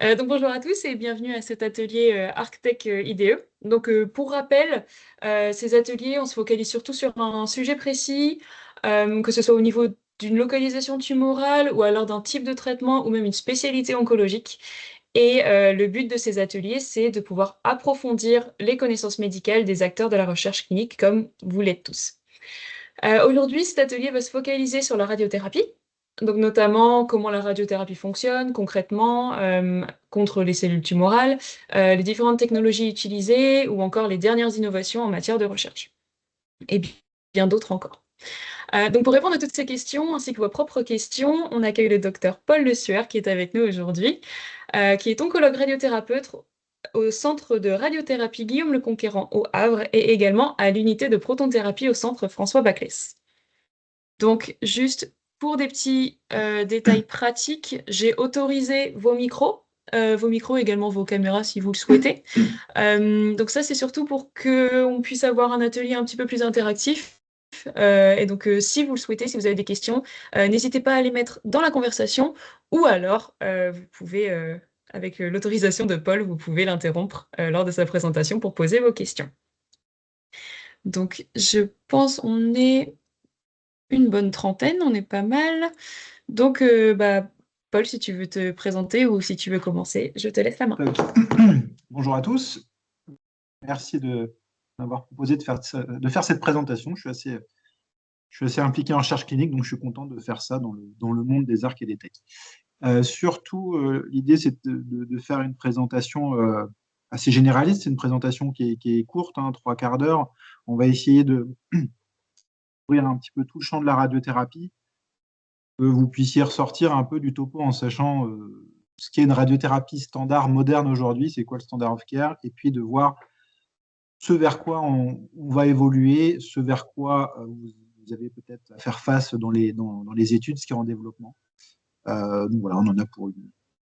Donc bonjour à tous et bienvenue à cet atelier ArcTech IDE. Pour rappel, ces ateliers, on se focalise surtout sur un sujet précis, que ce soit au niveau d'une localisation tumorale ou alors d'un type de traitement ou même une spécialité oncologique. Et le but de ces ateliers, c'est de pouvoir approfondir les connaissances médicales des acteurs de la recherche clinique comme vous l'êtes tous. Aujourd'hui, cet atelier va se focaliser sur la radiothérapie, donc notamment comment la radiothérapie fonctionne concrètement contre les cellules tumorales, les différentes technologies utilisées ou encore les dernières innovations en matière de recherche. Et bien d'autres encore. Donc pour répondre à toutes ces questions, ainsi que vos propres questions, on accueille le docteur Paul Le Sueur qui est avec nous aujourd'hui, qui est oncologue radiothérapeute au centre de radiothérapie Guillaume le Conquérant au Havre et également à l'unité de protonthérapie au centre François Baclès. Donc, juste pour des petits détails pratiques, j'ai autorisé vos micros également vos caméras si vous le souhaitez. Donc ça, c'est surtout pour qu'on puisse avoir un atelier un petit peu plus interactif. Si vous le souhaitez, si vous avez des questions, n'hésitez pas à les mettre dans la conversation ou alors vous pouvez, avec l'autorisation de Paul, vous pouvez l'interrompre lors de sa présentation pour poser vos questions. Donc, je pense on est une bonne trentaine, on est pas mal. Paul, si tu veux te présenter ou si tu veux commencer, je te laisse la main. Bonjour à tous. Merci de m'avoir proposé de faire cette présentation. Je suis assez impliqué en recherche clinique, donc je suis content de faire ça dans le monde des arcs et des techs. Surtout, l'idée, c'est de faire une présentation assez généraliste. C'est une présentation qui est courte, hein, 3/4 d'heure. On va essayer de ouvrir un petit peu tout le champ de la radiothérapie, que vous puissiez ressortir un peu du topo en sachant ce qu'est une radiothérapie standard moderne aujourd'hui, c'est quoi le standard of care, et puis de voir ce vers quoi on va évoluer, ce vers quoi vous avez peut-être à faire face dans les études, ce qui est en développement. Donc voilà, on en a pour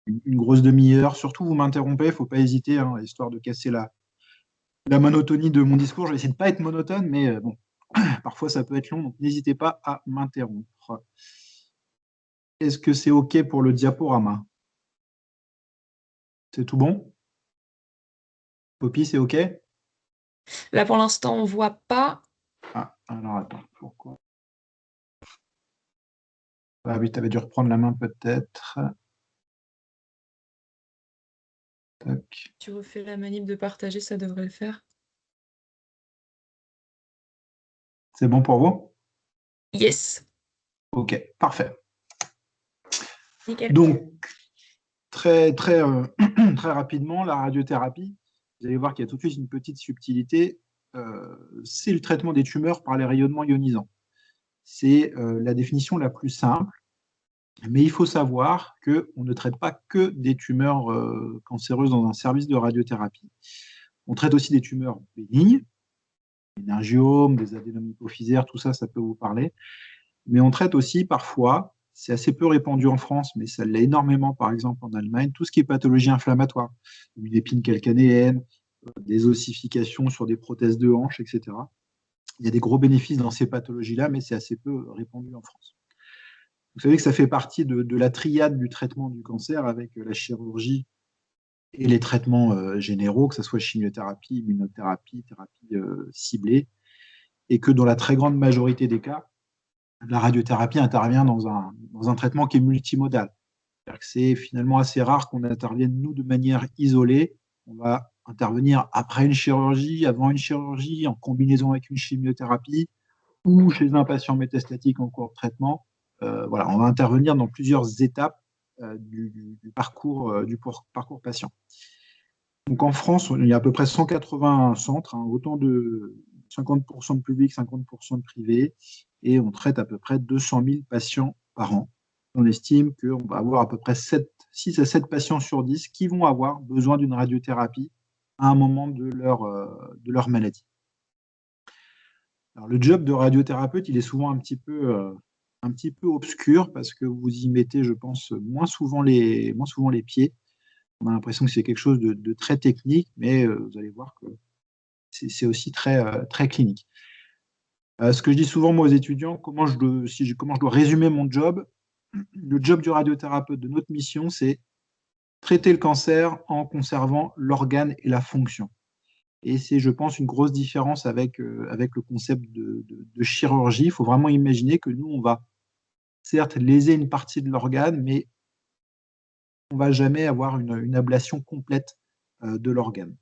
une grosse demi-heure. Surtout, vous m'interrompez, il ne faut pas hésiter, hein, histoire de casser la monotonie de mon discours. Je vais essayer de ne pas être monotone, mais bon, parfois ça peut être long, donc n'hésitez pas à m'interrompre. Est-ce que c'est OK pour le diaporama? C'est tout bon? Poppy, c'est OK? Là, pour l'instant, on voit pas. Ah, alors attends, pourquoi? Ah oui, tu avais dû reprendre la main peut-être. Tac. Tu refais la manip de partager, ça devrait le faire. C'est bon pour vous? Yes, OK, parfait. nickel. Donc, très, très, très rapidement, la radiothérapie, vous allez voir qu'il y a tout de suite une petite subtilité, c'est le traitement des tumeurs par les rayonnements ionisants. C'est la définition la plus simple, mais il faut savoir qu'on ne traite pas que des tumeurs cancéreuses dans un service de radiothérapie. On traite aussi des tumeurs bénignes, des méningiomes, des adénomes hypophysaires, tout ça, ça peut vous parler. Mais on traite aussi parfois, c'est assez peu répandu en France, mais ça l'est énormément, par exemple en Allemagne, tout ce qui est pathologie inflammatoire, une épine calcanéenne, des ossifications sur des prothèses de hanche, etc. Il y a des gros bénéfices dans ces pathologies-là, mais c'est assez peu répandu en France. Vous savez que ça fait partie de la triade du traitement du cancer avec la chirurgie et les traitements généraux, que ce soit chimiothérapie, immunothérapie, thérapie ciblée, et que dans la très grande majorité des cas, la radiothérapie intervient dans un traitement qui est multimodal. C'est finalement assez rare qu'on intervienne, nous, de manière isolée. On va intervenir après une chirurgie, avant une chirurgie, en combinaison avec une chimiothérapie, ou chez un patient métastatique en cours de traitement. Voilà, on va intervenir dans plusieurs étapes du parcours patient. Donc en France, il y a à peu près 180 centres, hein, autant de 50% de public, 50% de privé, et on traite à peu près 200 000 patients par an. On estime qu'on va avoir à peu près 6 à 7 patients sur 10 qui vont avoir besoin d'une radiothérapie à un moment de leur maladie. Alors, le job de radiothérapeute, il est souvent un petit peu obscur parce que vous y mettez, je pense, moins souvent les pieds. On a l'impression que c'est quelque chose de très technique, mais vous allez voir que c'est aussi très clinique. Ce que je dis souvent, moi, aux étudiants, comment je dois résumer mon job, le job du radiothérapeute de notre mission, c'est traiter le cancer en conservant l'organe et la fonction. Et c'est, je pense, une grosse différence avec le concept de chirurgie. Il faut vraiment imaginer que nous, on va certes léser une partie de l'organe, mais on ne va jamais avoir une ablation complète de l'organe.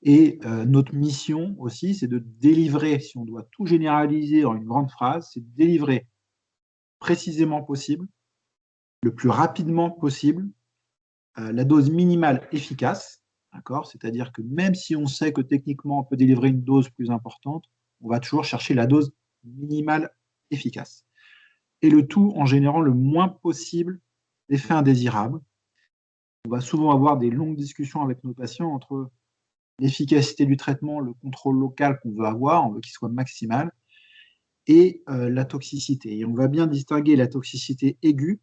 Et notre mission aussi, c'est de délivrer, si on doit tout généraliser en une grande phrase, c'est de délivrer précisément possible, le plus rapidement possible, la dose minimale efficace, d'accord? C'est-à-dire que même si on sait que techniquement on peut délivrer une dose plus importante, on va toujours chercher la dose minimale efficace. Et le tout en générant le moins possible d'effets indésirables. On va souvent avoir des longues discussions avec nos patients entre l'efficacité du traitement, le contrôle local qu'on veut avoir, on veut qu'il soit maximal, et la toxicité. Et on va bien distinguer la toxicité aiguë,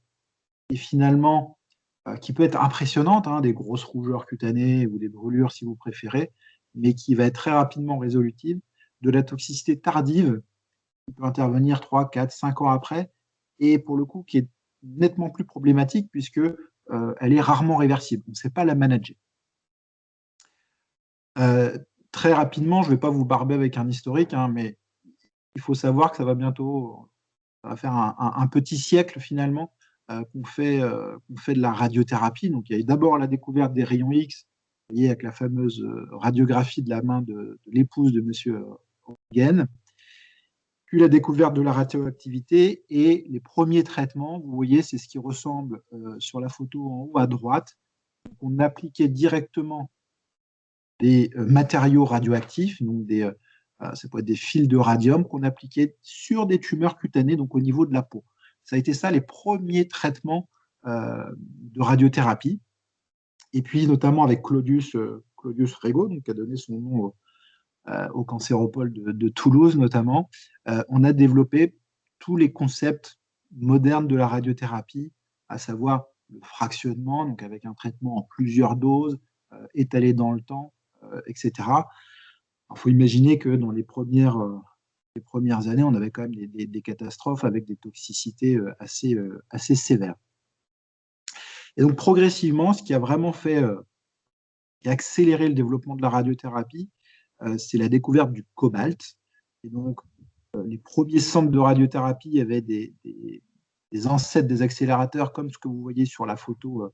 et finalement, qui peut être impressionnante, hein, des grosses rougeurs cutanées ou des brûlures si vous préférez, mais qui va être très rapidement résolutive, de la toxicité tardive, qui peut intervenir 3, 4, 5 ans après, et pour le coup, qui est nettement plus problématique, puisque elle est rarement réversible. On ne sait pas la manager. Très rapidement, je ne vais pas vous barber avec un historique, hein, mais il faut savoir que ça va faire un petit siècle finalement qu'on fait de la radiothérapie. Donc il y a eu d'abord la découverte des rayons X, vous voyez, avec la fameuse radiographie de la main de l'épouse de M. Röntgen, puis la découverte de la radioactivité et les premiers traitements. Vous voyez, c'est ce qui ressemble sur la photo en haut à droite. Donc, on appliquait directement des matériaux radioactifs, donc ça peut être des fils de radium qu'on appliquait sur des tumeurs cutanées, donc au niveau de la peau. Ça a été ça les premiers traitements de radiothérapie. Et puis notamment avec Claudius Regaud, donc, qui a donné son nom au cancéropole de Toulouse notamment, on a développé tous les concepts modernes de la radiothérapie, à savoir le fractionnement, donc avec un traitement en plusieurs doses, étalé dans le temps, etc. Il faut imaginer que dans les premières années, on avait quand même des catastrophes avec des toxicités assez sévères. Et donc progressivement, ce qui a vraiment qui a accéléré le développement de la radiothérapie, c'est la découverte du cobalt. Et donc, les premiers centres de radiothérapie avaient des ancêtres des accélérateurs, comme ce que vous voyez sur la photo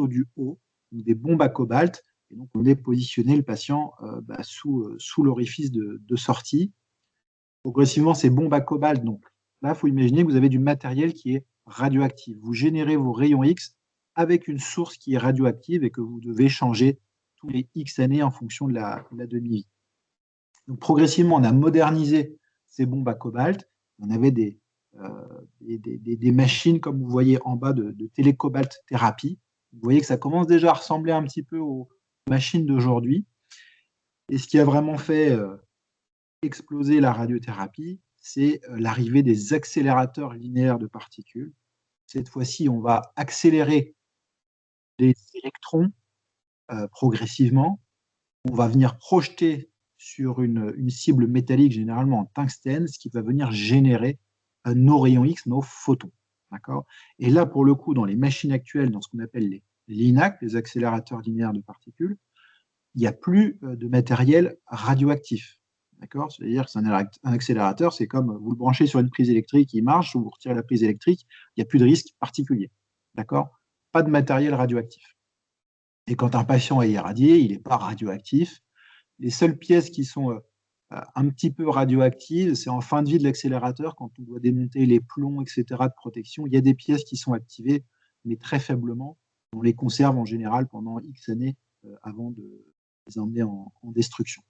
du haut, des bombes à cobalt. Et donc, on est positionné le patient sous l'orifice de sortie. Progressivement, ces bombes à cobalt, donc là, il faut imaginer que vous avez du matériel qui est radioactif. Vous générez vos rayons X avec une source qui est radioactive et que vous devez changer tous les X années en fonction de la demi-vie. Donc, progressivement, on a modernisé ces bombes à cobalt. On avait des machines, comme vous voyez en bas, de télécobalt thérapie. Vous voyez que ça commence déjà à ressembler un petit peu aux machines d'aujourd'hui. Et ce qui a vraiment fait exploser la radiothérapie, c'est l'arrivée des accélérateurs linéaires de particules. Cette fois-ci, on va accélérer les électrons progressivement. On va venir projeter sur une cible métallique, généralement en tungstène, ce qui va venir générer nos rayons X, nos photons. Et là, pour le coup, dans les machines actuelles, dans ce qu'on appelle les LINAC, les accélérateurs linéaires de particules, il n'y a plus de matériel radioactif. C'est-à-dire que c'est un accélérateur, c'est comme vous le branchez sur une prise électrique, il marche, ou vous retirez la prise électrique, il n'y a plus de risque particulier. Pas de matériel radioactif. Et quand un patient est irradié, il n'est pas radioactif. Les seules pièces qui sont un petit peu radioactives, c'est en fin de vie de l'accélérateur, quand on doit démonter les plombs, etc., de protection. Il y a des pièces qui sont activées, mais très faiblement. On les conserve en général pendant X années avant de les emmener en destruction.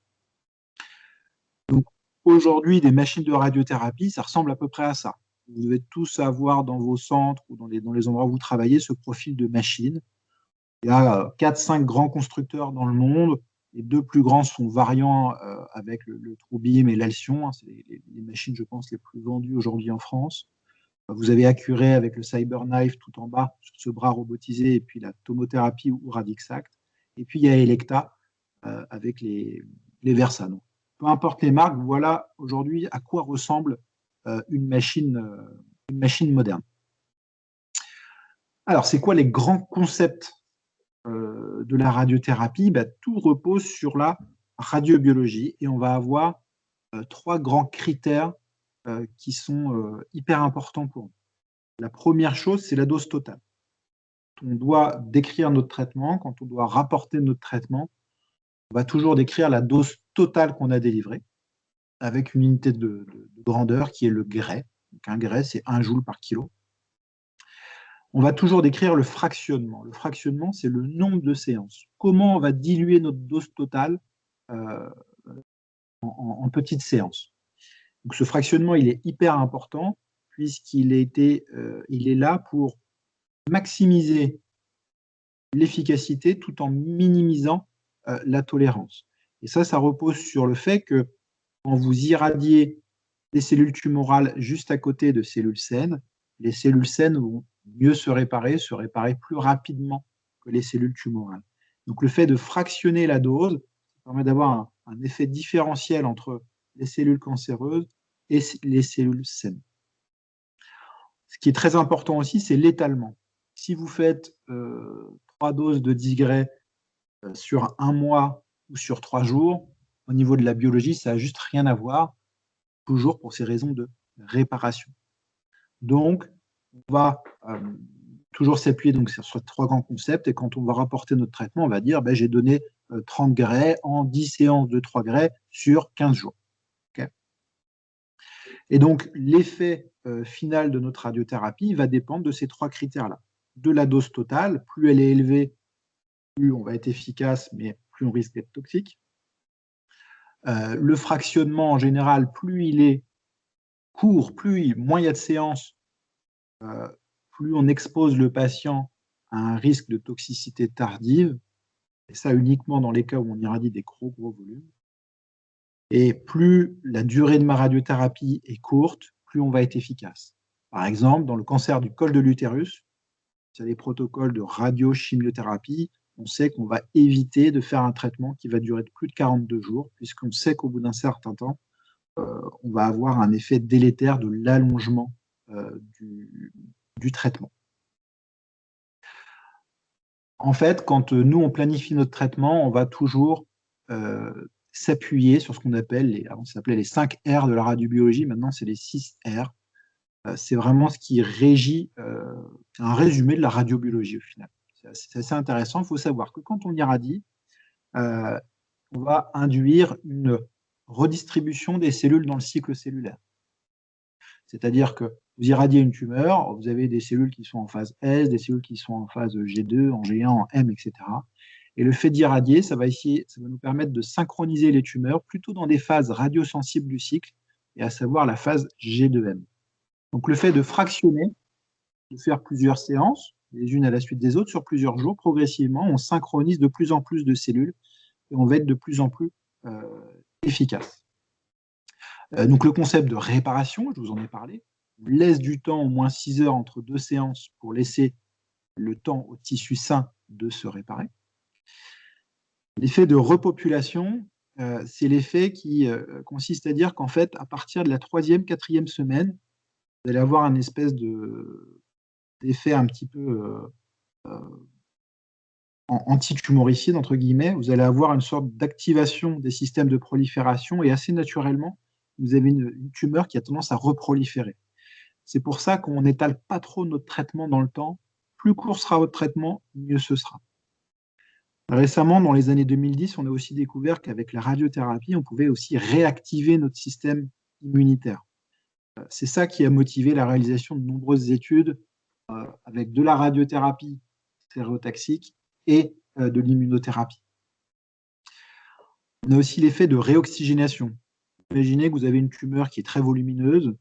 Donc, aujourd'hui, des machines de radiothérapie, ça ressemble à peu près à ça. Vous devez tous avoir dans vos centres ou dans les endroits où vous travaillez ce profil de machine. Il y a 4-5 grands constructeurs dans le monde. Les deux plus grands sont Variant avec le TrueBeam et l'Alcyon. C'est les machines, je pense, les plus vendues aujourd'hui en France. Vous avez Accuray avec le CyberKnife tout en bas, sur ce bras robotisé, et puis la tomothérapie ou Radixact. Et puis il y a Elekta avec les Versa. Donc, peu importe les marques, voilà aujourd'hui à quoi ressemble une machine moderne. Alors, c'est quoi les grands concepts de la radiothérapie? Tout repose sur la radiobiologie et on va avoir trois grands critères qui sont hyper importants pour nous. La première chose, c'est la dose totale. Quand on doit décrire notre traitement, quand on doit rapporter notre traitement, on va toujours décrire la dose totale qu'on a délivrée avec une unité de grandeur qui est le Gray. Donc un Gray, c'est 1 joule par kilo. On va toujours décrire le fractionnement. Le fractionnement, c'est le nombre de séances. Comment on va diluer notre dose totale euh, en petites séances. Donc ce fractionnement, il est hyper important puisqu'il il est là pour maximiser l'efficacité tout en minimisant la tolérance. Et ça repose sur le fait que quand vous irradiez des cellules tumorales juste à côté de cellules saines, les cellules saines vont mieux se réparer plus rapidement que les cellules tumorales. Donc le fait de fractionner la dose permet d'avoir un effet différentiel entre les cellules cancéreuses et les cellules saines. Ce qui est très important aussi, c'est l'étalement. Si vous faites 3 doses de 10 Gray sur 1 mois ou sur 3 jours, au niveau de la biologie, ça n'a juste rien à voir, toujours pour ces raisons de réparation. Donc, on va toujours s'appuyer sur ces 3 grands concepts et quand on va rapporter notre traitement, on va dire j'ai donné 30 Gray en 10 séances de 3 Gray sur 15 jours. Okay. Et donc, l'effet final de notre radiothérapie va dépendre de ces 3 critères-là. De la dose totale, plus elle est élevée, plus on va être efficace, mais plus on risque d'être toxique. Le fractionnement, en général, plus il est court, moins il y a de séances, plus on expose le patient à un risque de toxicité tardive, et ça uniquement dans les cas où on irradie des gros volumes. Et plus la durée de ma radiothérapie est courte, plus on va être efficace. Par exemple, dans le cancer du col de l'utérus, il y a des protocoles de radiochimiothérapie, on sait qu'on va éviter de faire un traitement qui va durer plus de 42 jours, puisqu'on sait qu'au bout d'un certain temps, on va avoir un effet délétère de l'allongement du traitement. En fait, quand nous, on planifie notre traitement, on va toujours s'appuyer sur ce qu'on appelle, avant ça s'appelait les 5 R de la radiobiologie, maintenant c'est les 6 R. C'est vraiment ce qui régit un résumé de la radiobiologie au final. C'est assez intéressant. Il faut savoir que quand on irradie, on va induire une redistribution des cellules dans le cycle cellulaire. C'est-à-dire que vous irradiez une tumeur, vous avez des cellules qui sont en phase S, des cellules qui sont en phase G2, en G1, en M, etc. Et le fait d'irradier, ça va nous permettre de synchroniser les tumeurs plutôt dans des phases radiosensibles du cycle, et à savoir la phase G2M. Donc le fait de fractionner, de faire plusieurs séances, les unes à la suite des autres, sur plusieurs jours, progressivement, on synchronise de plus en plus de cellules et on va être de plus en plus efficace. Donc le concept de réparation, je vous en ai parlé, on laisse du temps, au moins 6 heures entre 2 séances pour laisser le temps au tissu sain de se réparer. L'effet de repopulation, c'est l'effet qui consiste à dire qu'en fait, à partir de la 3e, 4e semaine, vous allez avoir un espèce d'effet un petit peu antitumoricide, entre guillemets. Vous allez avoir une sorte d'activation des systèmes de prolifération et assez naturellement, vous avez une tumeur qui a tendance à reproliférer. C'est pour ça qu'on n'étale pas trop notre traitement dans le temps. Plus court sera votre traitement, mieux ce sera. Récemment, dans les années 2010, on a aussi découvert qu'avec la radiothérapie, on pouvait aussi réactiver notre système immunitaire. C'est ça qui a motivé la réalisation de nombreuses études avec de la radiothérapie stéréotaxique et de l'immunothérapie. On a aussi l'effet de réoxygénation. Imaginez que vous avez une tumeur qui est très volumineuse,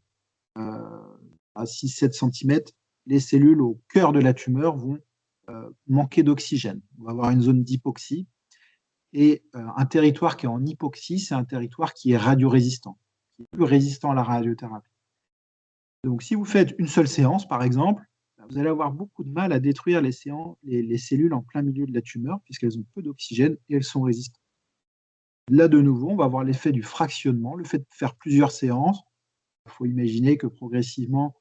à 6-7 cm, les cellules au cœur de la tumeur vont manquer d'oxygène. On va avoir une zone d'hypoxie. Et un territoire qui est en hypoxie, c'est un territoire qui est radiorésistant, qui est plus résistant à la radiothérapie. Donc si vous faites une seule séance, par exemple, vous allez avoir beaucoup de mal à détruire les cellules en plein milieu de la tumeur, puisqu'elles ont peu d'oxygène et elles sont résistantes. Là, de nouveau, on va avoir l'effet du fractionnement, le fait de faire plusieurs séances. Il faut imaginer que progressivement,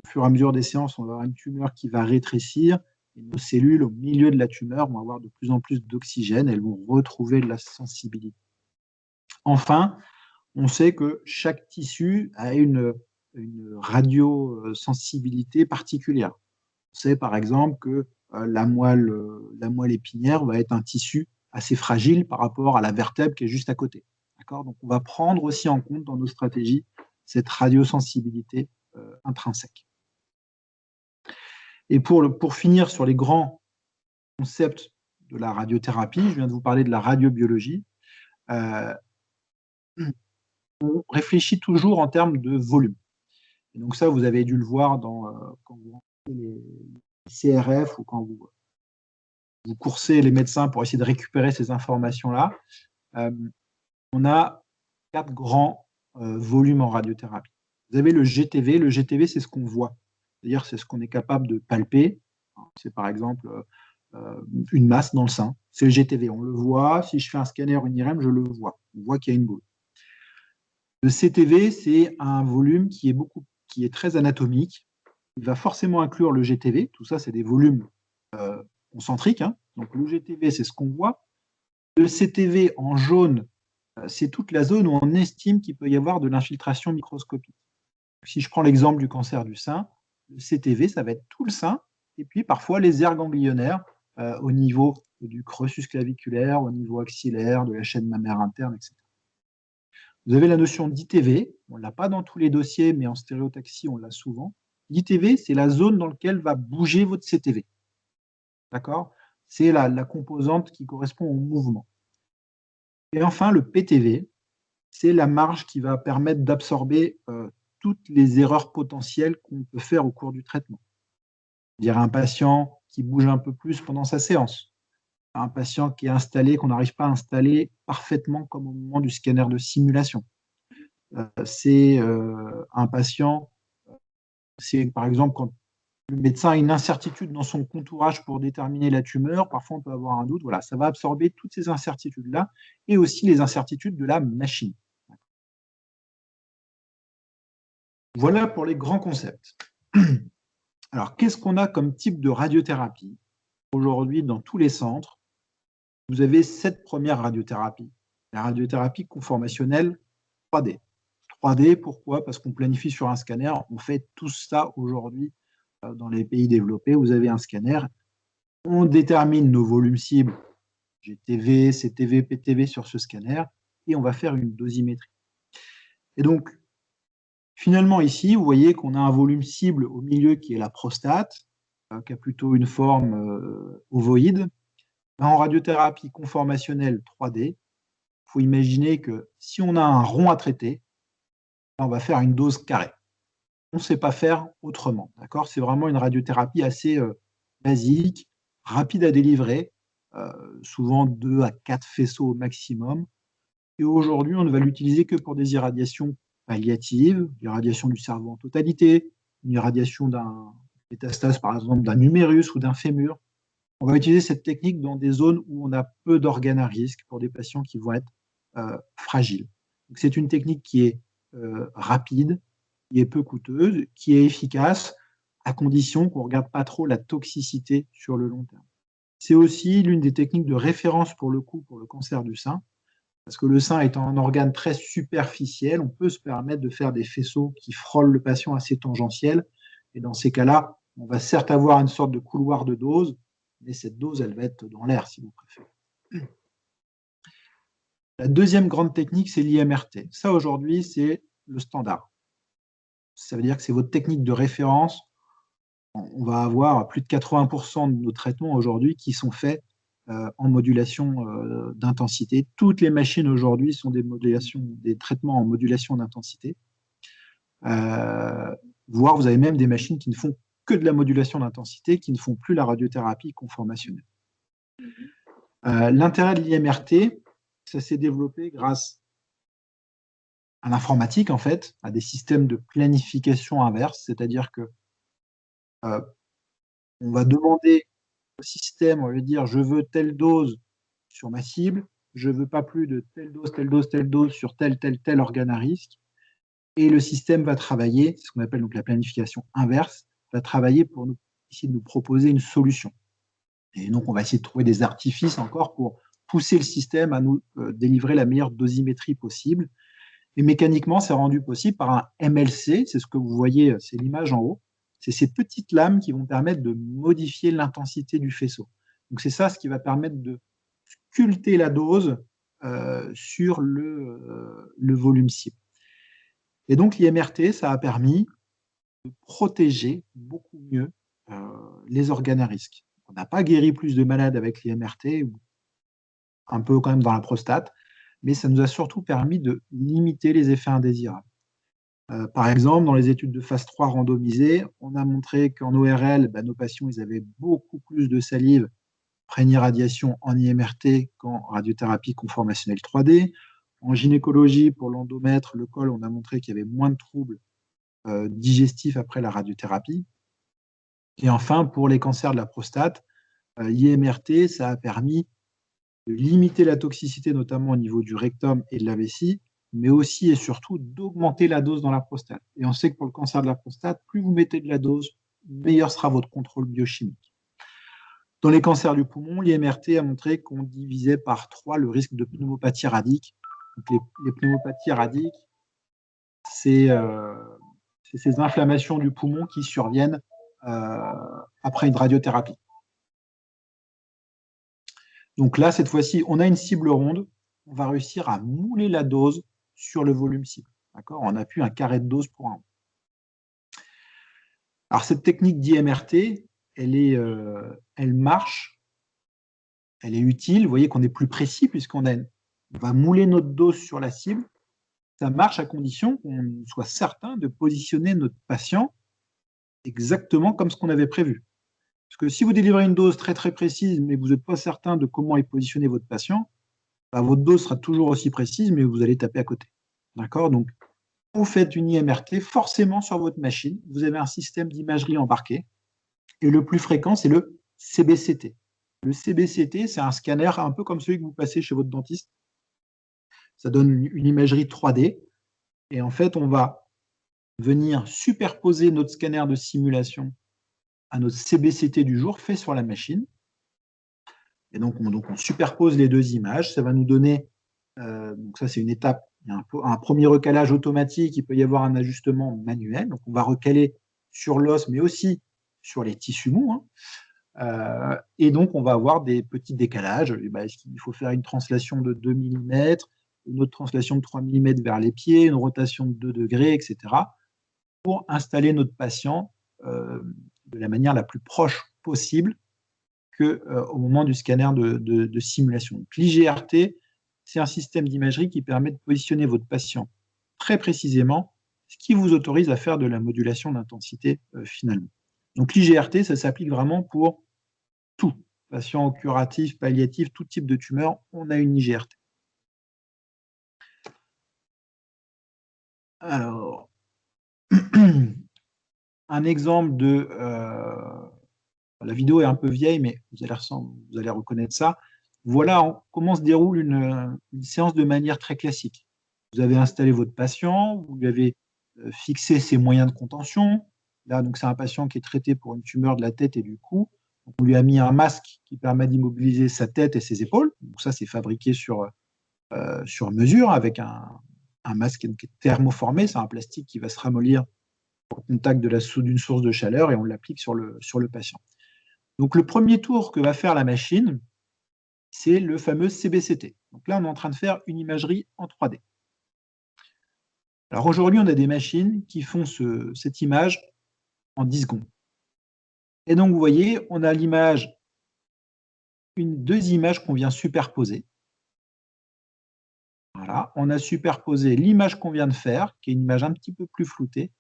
au fur et à mesure des séances, on va avoir une tumeur qui va rétrécir, Et nos cellules au milieu de la tumeur vont avoir de plus en plus d'oxygène, elles vont retrouver de la sensibilité. Enfin, on sait que chaque tissu a une radiosensibilité particulière. On sait par exemple que la moelle épinière va être un tissu assez fragile par rapport à la vertèbre qui est juste à côté. Donc on va prendre aussi en compte dans nos stratégies cette radiosensibilité intrinsèque. Et pour finir sur les grands concepts de la radiothérapie, je viens de vous parler de la radiobiologie. On réfléchit toujours en termes de volume. Et donc ça, vous avez dû le voir quand vous rentrez les CRF ou quand vous coursez les médecins pour essayer de récupérer ces informations-là. On a 4 grands volumes en radiothérapie. Vous avez le GTV. Le GTV, c'est ce qu'on voit. C'est-à-dire, c'est ce qu'on est capable de palper. C'est par exemple une masse dans le sein. C'est le GTV. On le voit. Si je fais un scanner, une IRM, je le vois. On voit qu'il y a une boule. Le CTV, c'est un volume qui est très anatomique. Il va forcément inclure le GTV. Tout ça, c'est des volumes concentriques. Donc le GTV, c'est ce qu'on voit. Le CTV en jaune, c'est toute la zone où on estime qu'il peut y avoir de l'infiltration microscopique. Si je prends l'exemple du cancer du sein, le CTV, ça va être tout le sein, et puis parfois les aires ganglionnaires au niveau du creux claviculaire, au niveau axillaire, de la chaîne mammaire interne, etc. Vous avez la notion d'ITV, on ne l'a pas dans tous les dossiers, mais en stéréotaxie, on l'a souvent. L'ITV, c'est la zone dans laquelle va bouger votre CTV. D'accord? C'est la composante qui correspond au mouvement. Et enfin, le PTV, c'est la marge qui va permettre d'absorber toutes les erreurs potentielles qu'on peut faire au cours du traitement. C'est-à-dire un patient qui bouge un peu plus pendant sa séance, un patient qui est installé, qu'on n'arrive pas à installer parfaitement comme au moment du scanner de simulation. C'est un patient, c'est par exemple quand le médecin a une incertitude dans son contourage pour déterminer la tumeur, parfois on peut avoir un doute, voilà, ça va absorber toutes ces incertitudes-là et aussi les incertitudes de la machine. Voilà pour les grands concepts. Alors, qu'est-ce qu'on a comme type de radiothérapie? Aujourd'hui, dans tous les centres, vous avez 7 premières radiothérapies. La radiothérapie conformationnelle 3D. 3D, pourquoi? Parce qu'on planifie sur un scanner. On fait tout ça aujourd'hui dans les pays développés. Vous avez un scanner. On détermine nos volumes cibles, GTV, CTV, PTV sur ce scanner, et on va faire une dosimétrie. Et donc, finalement, ici, vous voyez qu'on a un volume cible au milieu qui est la prostate, qui a plutôt une forme ovoïde. En radiothérapie conformationnelle 3D, il faut imaginer que si on a un rond à traiter, on va faire une dose carrée. On ne sait pas faire autrement. C'est vraiment une radiothérapie assez basique, rapide à délivrer, souvent 2 à 4 faisceaux au maximum. Et aujourd'hui, on ne va l'utiliser que pour des irradiations palliatives, l'irradiation du cerveau en totalité, une irradiation d'un métastase, par exemple, d'un humérus ou d'un fémur. On va utiliser cette technique dans des zones où on a peu d'organes à risque pour des patients qui vont être fragiles. C'est une technique qui est rapide, qui est peu coûteuse, qui est efficace, à condition qu'on ne regarde pas trop la toxicité sur le long terme. C'est aussi l'une des techniques de référence pour le coup pour le cancer du sein, parce que le sein étant un organe très superficiel, on peut se permettre de faire des faisceaux qui frôlent le patient assez tangentiel. Et dans ces cas-là, on va certes avoir une sorte de couloir de dose, mais cette dose, elle va être dans l'air, si vous préférez. La deuxième grande technique, c'est l'IMRT. Ça, aujourd'hui, c'est le standard. Ça veut dire que c'est votre technique de référence. On va avoir plus de 80% de nos traitements aujourd'hui qui sont faits en modulation d'intensité. Toutes les machines aujourd'hui sont des traitements en modulation d'intensité. Voire vous avez même des machines qui ne font que de la modulation d'intensité, qui ne font plus la radiothérapie conformationnelle. L'intérêt de l'IMRT, ça s'est développé grâce à l'informatique, en fait, à des systèmes de planification inverse, c'est-à-dire que on va demander au système, on va lui dire je veux telle dose sur ma cible, je veux pas plus de telle dose, telle dose, telle dose sur tel organe à risque. Et le système va travailler, c'est ce qu'on appelle donc la planification inverse, va travailler pour essayer de nous proposer une solution. Et donc, on va essayer de trouver des artifices encore pour pousser le système à nous délivrer la meilleure dosimétrie possible. Et mécaniquement, c'est rendu possible par un MLC, c'est ce que vous voyez, c'est l'image en haut. C'est ces petites lames qui vont permettre de modifier l'intensité du faisceau. Donc c'est ça ce qui va permettre de sculpter la dose sur le volume cible. Et donc l'IMRT, ça a permis de protéger beaucoup mieux les organes à risque. On n'a pas guéri plus de malades avec l'IMRT, un peu quand même dans la prostate, mais ça nous a surtout permis de limiter les effets indésirables. Par exemple, dans les études de phase 3 randomisées, on a montré qu'en ORL, nos patients ils avaient beaucoup plus de salive après une irradiation en IMRT qu'en radiothérapie conformationnelle 3D. En gynécologie, pour l'endomètre, le col, on a montré qu'il y avait moins de troubles digestifs après la radiothérapie. Et enfin, pour les cancers de la prostate, l'IMRT, ça a permis de limiter la toxicité, notamment au niveau du rectum et de la vessie, mais aussi et surtout d'augmenter la dose dans la prostate. Et on sait que pour le cancer de la prostate, plus vous mettez de la dose, meilleur sera votre contrôle biochimique. Dans les cancers du poumon, l'IMRT a montré qu'on divisait par 3 le risque de pneumopathie radique. Donc les pneumopathies radiques, c'est ces inflammations du poumon qui surviennent après une radiothérapie. Donc là, cette fois-ci, on a une cible ronde. On va réussir à mouler la dose sur le volume cible. On appuie un carré de dose pour un. Alors, cette technique d'IMRT, elle marche, elle est utile. Vous voyez qu'on est plus précis puisqu'on va mouler notre dose sur la cible. Ça marche à condition qu'on soit certain de positionner notre patient exactement comme ce qu'on avait prévu. Parce que si vous délivrez une dose très très précise, mais vous n'êtes pas certain de comment est positionné votre patient, votre dose sera toujours aussi précise, mais vous allez taper à côté. D'accord? Donc, vous faites une IMRT forcément sur votre machine. Vous avez un système d'imagerie embarqué. Et le plus fréquent, c'est le CBCT. Le CBCT, c'est un scanner un peu comme celui que vous passez chez votre dentiste. Ça donne une imagerie 3D. Et en fait, on va venir superposer notre scanner de simulation à notre CBCT du jour fait sur la machine. Et donc on superpose les deux images. Ça va nous donner, donc ça c'est une étape, il y a un premier recalage automatique, il peut y avoir un ajustement manuel. Donc on va recaler sur l'os, mais aussi sur les tissus mous. Et donc on va avoir des petits décalages. Est-ce qu'il faut faire une translation de 2 mm, une autre translation de 3 mm vers les pieds, une rotation de 2 degrés, etc. pour installer notre patient de la manière la plus proche possible qu'au moment du scanner de simulation. L'IGRT, c'est un système d'imagerie qui permet de positionner votre patient très précisément, ce qui vous autorise à faire de la modulation d'intensité finalement. Donc l'IGRT, ça s'applique vraiment pour tout. Patient curatif, palliatif, tout type de tumeur, on a une IGRT. Alors, un exemple de... la vidéo est un peu vieille, mais vous allez reconnaître ça. Voilà comment se déroule une séance de manière très classique. Vous avez installé votre patient, vous lui avez fixé ses moyens de contention. Là, donc c'est un patient qui est traité pour une tumeur de la tête et du cou. Donc, on lui a mis un masque qui permet d'immobiliser sa tête et ses épaules. Donc ça, c'est fabriqué sur mesure avec un masque qui est thermoformé. C'est un plastique qui va se ramollir au contact d'une source de chaleur et on l'applique sur le patient. Donc le premier tour que va faire la machine, c'est le fameux CBCT. Donc là, on est en train de faire une imagerie en 3D. Alors aujourd'hui, on a des machines qui font cette image en 10 secondes. Et donc, vous voyez, on a deux images qu'on vient superposer. Voilà, on a superposé l'image qu'on vient de faire, qui est une image un petit peu plus floutée,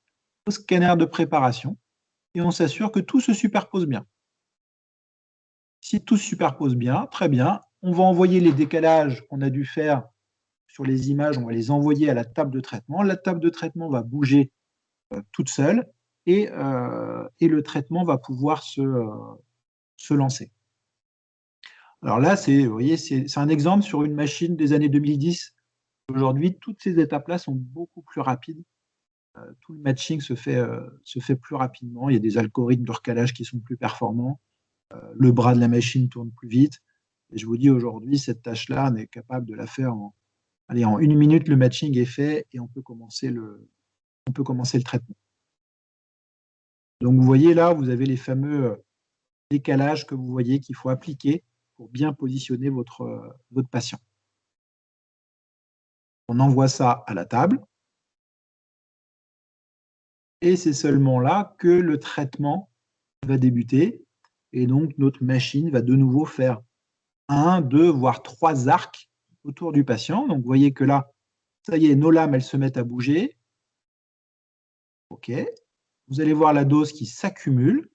au scanner de préparation, et on s'assure que tout se superpose bien. Si tout se superpose bien, très bien, on va envoyer les décalages qu'on a dû faire sur les images, on va les envoyer à la table de traitement. La table de traitement va bouger toute seule et le traitement va pouvoir se lancer. Alors là, vous voyez, c'est un exemple sur une machine des années 2010. Aujourd'hui, toutes ces étapes-là sont beaucoup plus rapides. Tout le matching se fait plus rapidement. Il y a des algorithmes de recalage qui sont plus performants. le bras de la machine tourne plus vite. Et je vous dis aujourd'hui, cette tâche-là, on est capable de la faire en 1 minute, le matching est fait et on peut commencer le traitement. Donc vous voyez là, vous avez les fameux décalages que vous voyez qu'il faut appliquer pour bien positionner votre patient. On envoie ça à la table et c'est seulement là que le traitement va débuter et donc notre machine va de nouveau faire 1, 2, voire 3 arcs autour du patient. Donc vous voyez que là, ça y est, nos lames, elles se mettent à bouger. OK. Vous allez voir la dose qui s'accumule.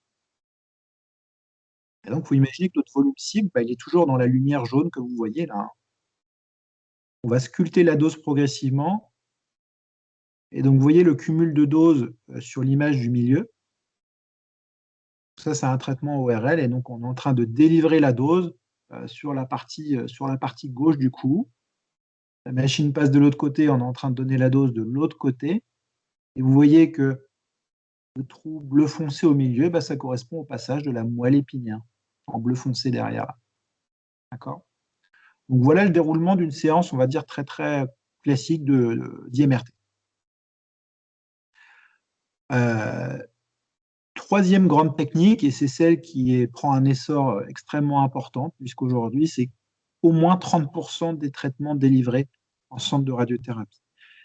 Et donc, il faut imaginer que notre volume cible, il est toujours dans la lumière jaune que vous voyez là. On va sculpter la dose progressivement. Et donc, vous voyez le cumul de doses sur l'image du milieu. Ça, c'est un traitement ORL. Et donc, on est en train de délivrer la dose sur la partie gauche du cou. La machine passe de l'autre côté. On est en train de donner la dose de l'autre côté. Et vous voyez que le trou bleu foncé au milieu, ça correspond au passage de la moelle épinière en bleu foncé derrière. D'accord ? Donc voilà le déroulement d'une séance, on va dire, très très classique d'IMRT. Troisième grande technique, et c'est celle qui prend un essor extrêmement important, puisqu'aujourd'hui, c'est au moins 30% des traitements délivrés en centre de radiothérapie.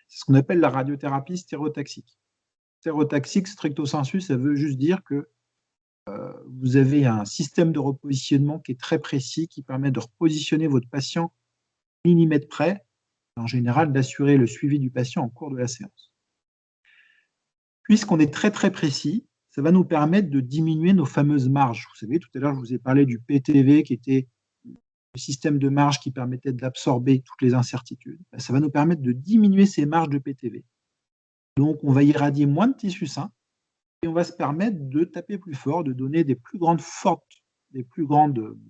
C'est ce qu'on appelle la radiothérapie stéréotaxique. Stéréotaxique, stricto sensu, ça veut juste dire que vous avez un système de repositionnement qui est très précis, qui permet de repositionner votre patient millimètre près, en général d'assurer le suivi du patient en cours de la séance. Puisqu'on est très très précis, ça va nous permettre de diminuer nos fameuses marges. Vous savez, tout à l'heure, je vous ai parlé du PTV, qui était le système de marge qui permettait d'absorber toutes les incertitudes. Ça va nous permettre de diminuer ces marges de PTV. Donc, on va irradier moins de tissu sain et on va se permettre de taper plus fort, de donner des plus grandes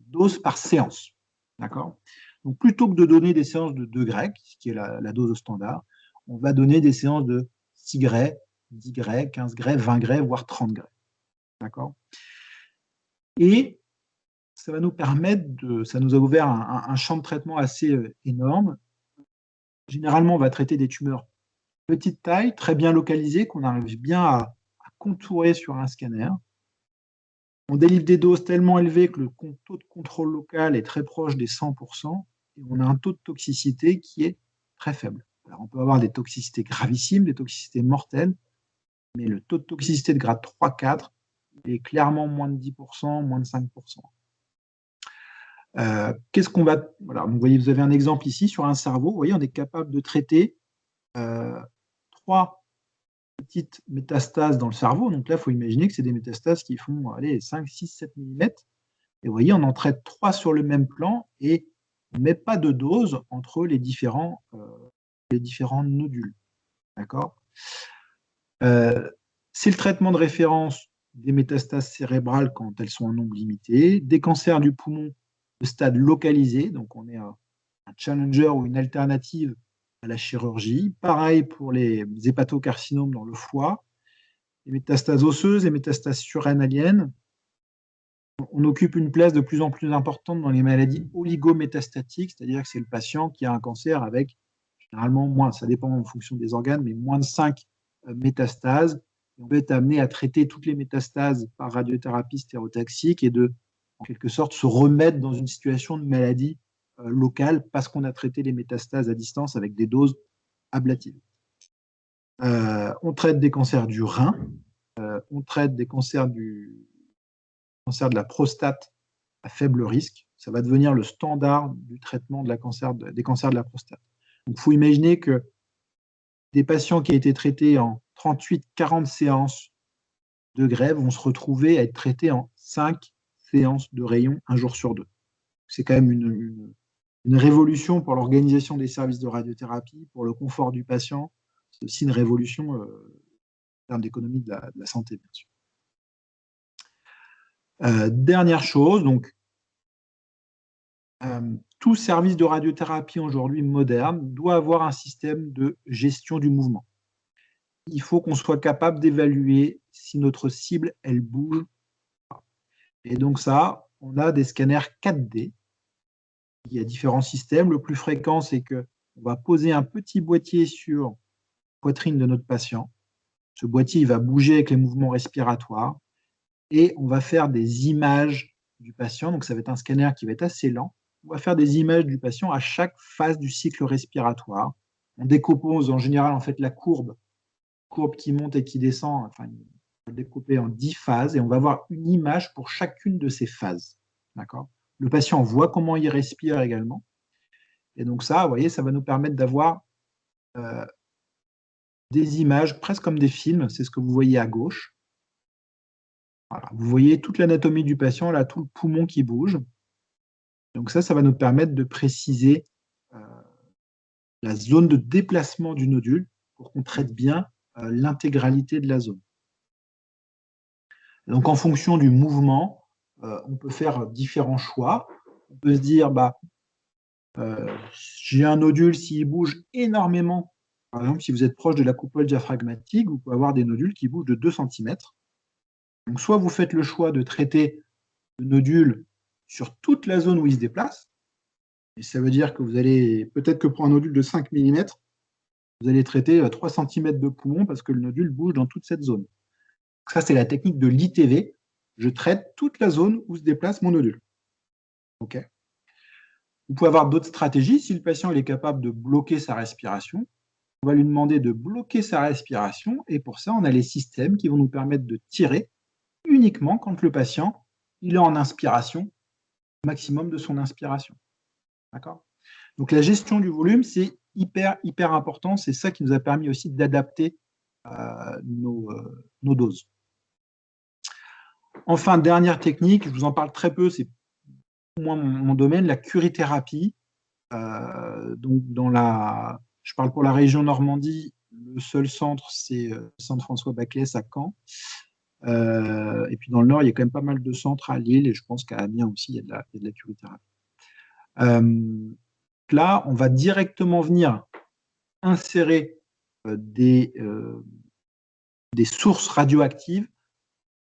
doses par séance. D'accord ? Donc, plutôt que de donner des séances de 2 Gray, qui est la dose standard, on va donner des séances de 6 Gray, 10 Gray, 15 Gray, 20 Gray, voire 30 Gray. D'accord ? Et ça va nous permettre ça nous a ouvert un champ de traitement assez énorme. Généralement, on va traiter des tumeurs petite taille, très bien localisées, qu'on arrive bien à contourer sur un scanner. On délivre des doses tellement élevées que le taux de contrôle local est très proche des 100%, et on a un taux de toxicité qui est très faible. Alors, on peut avoir des toxicités gravissimes, des toxicités mortelles, mais le taux de toxicité de grade 3-4 est clairement moins de 10%, moins de 5%. Qu'est-ce qu'on va... Voilà, vous voyez, vous avez un exemple ici sur un cerveau. Vous voyez, on est capable de traiter 3 petites métastases dans le cerveau. Donc là, il faut imaginer que c'est des métastases qui font 5, 6, 7 mm. Et vous voyez, on en traite 3 sur le même plan et on ne met pas de dose entre les différents nodules. D'accord ? C'est le traitement de référence des métastases cérébrales quand elles sont en nombre limité, des cancers du poumon de stade localisé, donc on est un challenger ou une alternative à la chirurgie. Pareil pour les hépatocarcinomes dans le foie, les métastases osseuses, les métastases surrénaliennes. On occupe une place de plus en plus importante dans les maladies oligométastatiques, c'est-à-dire que c'est le patient qui a un cancer avec généralement moins, ça dépend en fonction des organes, mais moins de 5 métastases. On peut être amené à traiter toutes les métastases par radiothérapie stéréotaxique et de, en quelque sorte, se remettre dans une situation de maladie locale parce qu'on a traité les métastases à distance avec des doses ablatives. On traite des cancers du rein, on traite des cancers de la prostate à faible risque. Ça va devenir le standard du traitement des cancers de la prostate. Donc, il faut imaginer que des patients qui ont été traités en 38-40 séances de grève vont se retrouver à être traités en 5 séances de rayon, un jour sur 2. C'est quand même une révolution pour l'organisation des services de radiothérapie, pour le confort du patient. C'est aussi une révolution en termes d'économie de la santé, bien sûr. Dernière chose, donc, tout service de radiothérapie aujourd'hui moderne doit avoir un système de gestion du mouvement. Il faut qu'on soit capable d'évaluer si notre cible, elle bouge. Et donc ça, on a des scanners 4D. Il y a différents systèmes. Le plus fréquent, c'est qu'on va poser un petit boîtier sur la poitrine de notre patient. Ce boîtier, il va bouger avec les mouvements respiratoires et on va faire des images du patient. Donc, ça va être un scanner qui va être assez lent. On va faire des images du patient à chaque phase du cycle respiratoire. On décompose en général en fait la courbe qui monte et qui descend. Enfin, on va découper en 10 phases et on va avoir une image pour chacune de ces phases. D'accord ? Le patient voit comment il respire également. Et donc ça, vous voyez, ça va nous permettre d'avoir des images presque comme des films. C'est ce que vous voyez à gauche. Voilà. Vous voyez toute l'anatomie du patient, là, tout le poumon qui bouge. Donc ça va nous permettre de préciser la zone de déplacement du nodule pour qu'on traite bien l'intégralité de la zone. Donc en fonction du mouvement, on peut faire différents choix. On peut se dire, j'ai un nodule, s'il bouge énormément, par exemple, si vous êtes proche de la coupole diaphragmatique, vous pouvez avoir des nodules qui bougent de 2 cm. Donc soit vous faites le choix de traiter le nodule sur toute la zone où il se déplace, et ça veut dire que vous allez, peut-être que pour un nodule de 5 mm, vous allez traiter 3 cm de poumon parce que le nodule bouge dans toute cette zone. Ça, c'est la technique de l'ITV. Je traite toute la zone où se déplace mon nodule. Okay. Vous pouvez avoir d'autres stratégies. Si le patient est capable de bloquer sa respiration, on va lui demander de bloquer sa respiration. Et pour ça, on a les systèmes qui vont nous permettre de tirer uniquement quand le patient il est en inspiration, maximum de son inspiration. D'accord ? Donc la gestion du volume, c'est hyper important. C'est ça qui nous a permis aussi d'adapter nos doses. Enfin, dernière technique, je vous en parle très peu, c'est pour moi mon domaine, la curithérapie. Donc je parle pour la région Normandie, le seul centre, c'est le centre François Baclès à Caen. Et puis dans le Nord, il y a quand même pas mal de centres à Lille, et je pense qu'à Amiens aussi, il y a de la curithérapie. Là, on va directement venir insérer des sources radioactives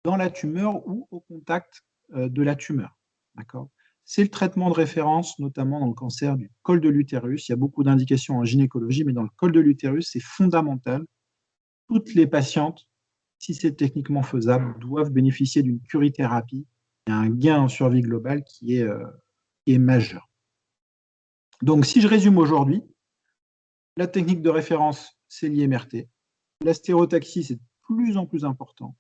dans la tumeur ou au contact de la tumeur. D'accord ? C'est le traitement de référence, notamment dans le cancer du col de l'utérus. Il y a beaucoup d'indications en gynécologie, mais dans le col de l'utérus, c'est fondamental. Toutes les patientes, si c'est techniquement faisable, doivent bénéficier d'une curithérapie. Il y a un gain en survie globale qui est majeur. Donc, si je résume aujourd'hui, la technique de référence, c'est l'IMRT. La stéréotaxie, c'est de plus en plus important.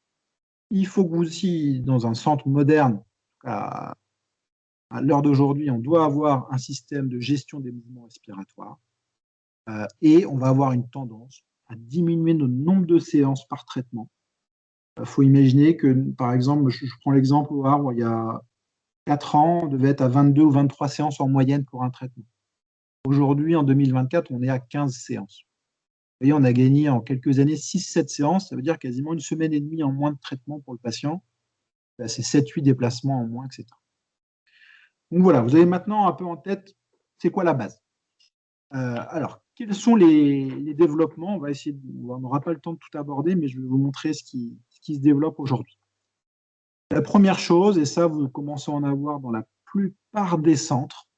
Il faut que vous aussi, dans un centre moderne, à l'heure d'aujourd'hui, on doit avoir un système de gestion des mouvements respiratoires et on va avoir une tendance à diminuer le nombre de séances par traitement. Il faut imaginer que, par exemple, je prends l'exemple au Havre, il y a 4 ans, on devait être à 22 ou 23 séances en moyenne pour un traitement. Aujourd'hui, en 2024, on est à 15 séances. Vous voyez, on a gagné en quelques années 6-7 séances, ça veut dire quasiment une semaine et demie en moins de traitement pour le patient. C'est 7-8 déplacements en moins, etc. Donc voilà, vous avez maintenant un peu en tête, c'est quoi la base. Alors, quels sont les développements ? On n'aura pas le temps de tout aborder, mais je vais vous montrer ce qui se développe aujourd'hui. La première chose, et ça vous commencez à en avoir dans la plupart des centres,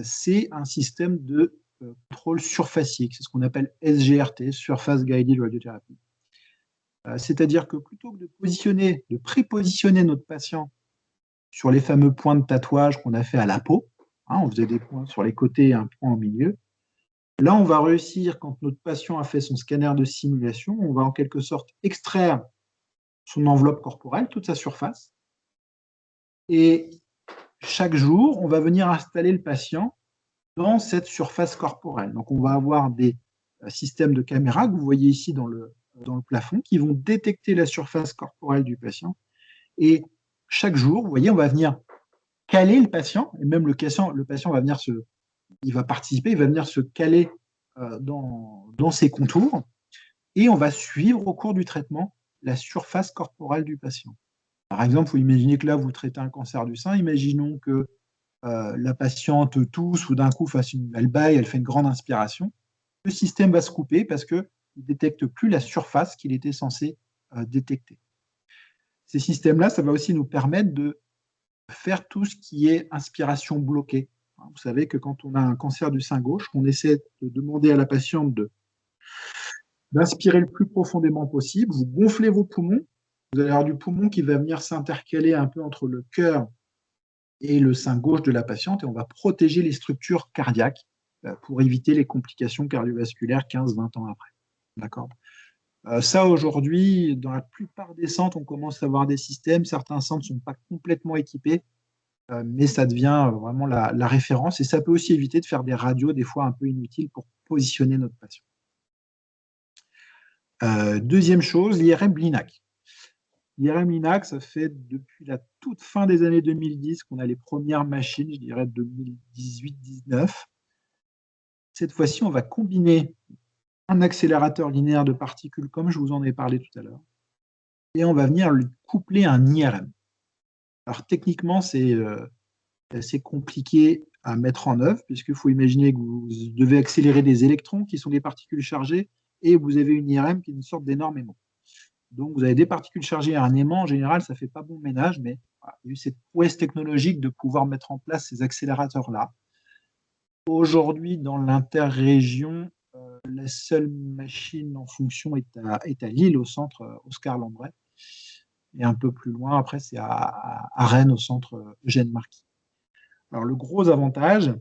c'est un système de contrôle surfacique, c'est ce qu'on appelle SGRT, Surface Guided Radiotherapy. C'est-à-dire que plutôt que de prépositionner notre patient sur les fameux points de tatouage qu'on a fait à la peau, on faisait des points sur les côtés et un point au milieu, là on va réussir, quand notre patient a fait son scanner de simulation, on va en quelque sorte extraire son enveloppe corporelle, toute sa surface, et chaque jour, on va venir installer le patient dans cette surface corporelle. Donc, on va avoir des systèmes de caméras que vous voyez ici dans le plafond qui vont détecter la surface corporelle du patient. Et chaque jour, vous voyez, on va venir caler le patient, et même le patient va venir il va participer, il va venir se caler dans ses contours, et on va suivre au cours du traitement la surface corporelle du patient. Par exemple, vous imaginez que là, vous traitez un cancer du sein, imaginons que la patiente tousse ou d'un coup elle baille, elle fait une grande inspiration, le système va se couper parce qu'il ne détecte plus la surface qu'il était censé détecter. Ces systèmes-là, ça va aussi nous permettre de faire tout ce qui est inspiration bloquée. Vous savez que quand on a un cancer du sein gauche, on essaie de demander à la patiente d'inspirer le plus profondément possible. Vous gonflez vos poumons. Vous allez avoir du poumon qui va venir s'intercaler un peu entre le cœur et le sein gauche de la patiente, et on va protéger les structures cardiaques pour éviter les complications cardiovasculaires 15-20 ans après. D'accord. Ça, aujourd'hui, dans la plupart des centres, on commence à avoir des systèmes. Certains centres ne sont pas complètement équipés, mais ça devient vraiment la référence. Et ça peut aussi éviter de faire des radios, des fois un peu inutiles, pour positionner notre patient. Deuxième chose, l'IRM-LINAC. L'IRM-LINAC, ça fait depuis la toute fin des années 2010 qu'on a les premières machines, je dirais 2018-19. Cette fois-ci, on va combiner un accélérateur linéaire de particules, comme je vous en ai parlé tout à l'heure, et on va venir lui coupler un IRM. Alors techniquement, c'est assez compliqué à mettre en œuvre, puisqu'il faut imaginer que vous devez accélérer des électrons qui sont des particules chargées, et vous avez une IRM qui est une sorte d'énorme aimant. Donc vous avez des particules chargées et un aimant, en général, ça ne fait pas bon ménage, mais voilà, il y a eu cette prouesse technologique de pouvoir mettre en place ces accélérateurs-là. Aujourd'hui, dans l'interrégion, la seule machine en fonction est à Lille, au centre Oscar Lambret. Et un peu plus loin, après, c'est à Rennes, au centre Eugène Marquis. Alors, le gros avantage,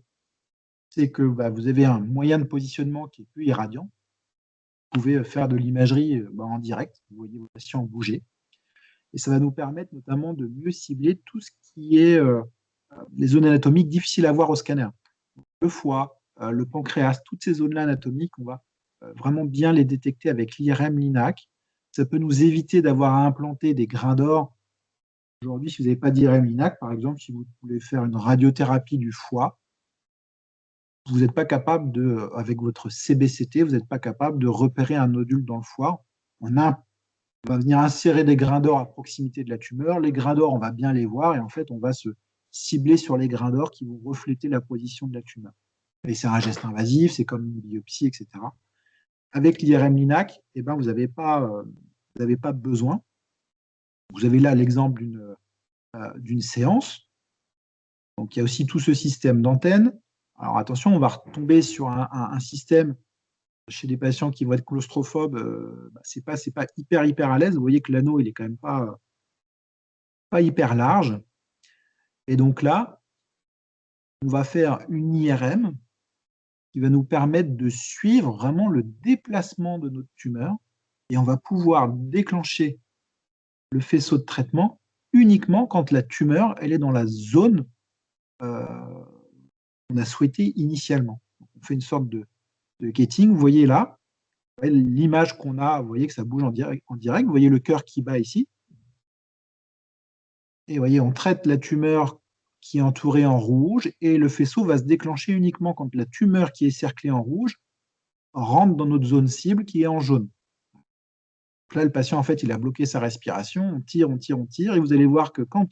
c'est que vous avez un moyen de positionnement qui est plus irradiant. Vous pouvez faire de l'imagerie en direct, vous voyez vos patients bouger. Et ça va nous permettre notamment de mieux cibler tout ce qui est les zones anatomiques difficiles à voir au scanner. Le foie, le pancréas, toutes ces zones-là anatomiques, on va vraiment bien les détecter avec l'IRM-LINAC. Ça peut nous éviter d'avoir à implanter des grains d'or. Aujourd'hui, si vous n'avez pas d'IRM-LINAC, par exemple, si vous voulez faire une radiothérapie du foie, vous n'êtes pas capable de, avec votre CBCT, vous n'êtes pas capable de repérer un nodule dans le foie. On va venir insérer des grains d'or à proximité de la tumeur. Les grains d'or, on va bien les voir et en fait, on va se cibler sur les grains d'or qui vont refléter la position de la tumeur. Et c'est un geste invasif, c'est comme une biopsie, etc. Avec l'IRM-LINAC, vous n'avez pas besoin. Vous avez là l'exemple d'une séance. Donc, il y a aussi tout ce système d'antennes. Alors, attention, on va retomber sur un système chez des patients qui vont être claustrophobes. C'est pas hyper à l'aise. Vous voyez que l'anneau, il est quand même pas hyper large. Et donc là, on va faire une IRM qui va nous permettre de suivre vraiment le déplacement de notre tumeur et on va pouvoir déclencher le faisceau de traitement uniquement quand la tumeur elle est dans la zone qu'on a souhaité initialement. On fait une sorte de gating. Vous voyez là, l'image qu'on a, vous voyez que ça bouge en direct. Vous voyez le cœur qui bat ici. Et vous voyez, on traite la tumeur qui est entourée en rouge et le faisceau va se déclencher uniquement quand la tumeur qui est cerclée en rouge rentre dans notre zone cible qui est en jaune. Donc là, le patient, en fait, il a bloqué sa respiration. On tire, et vous allez voir que quand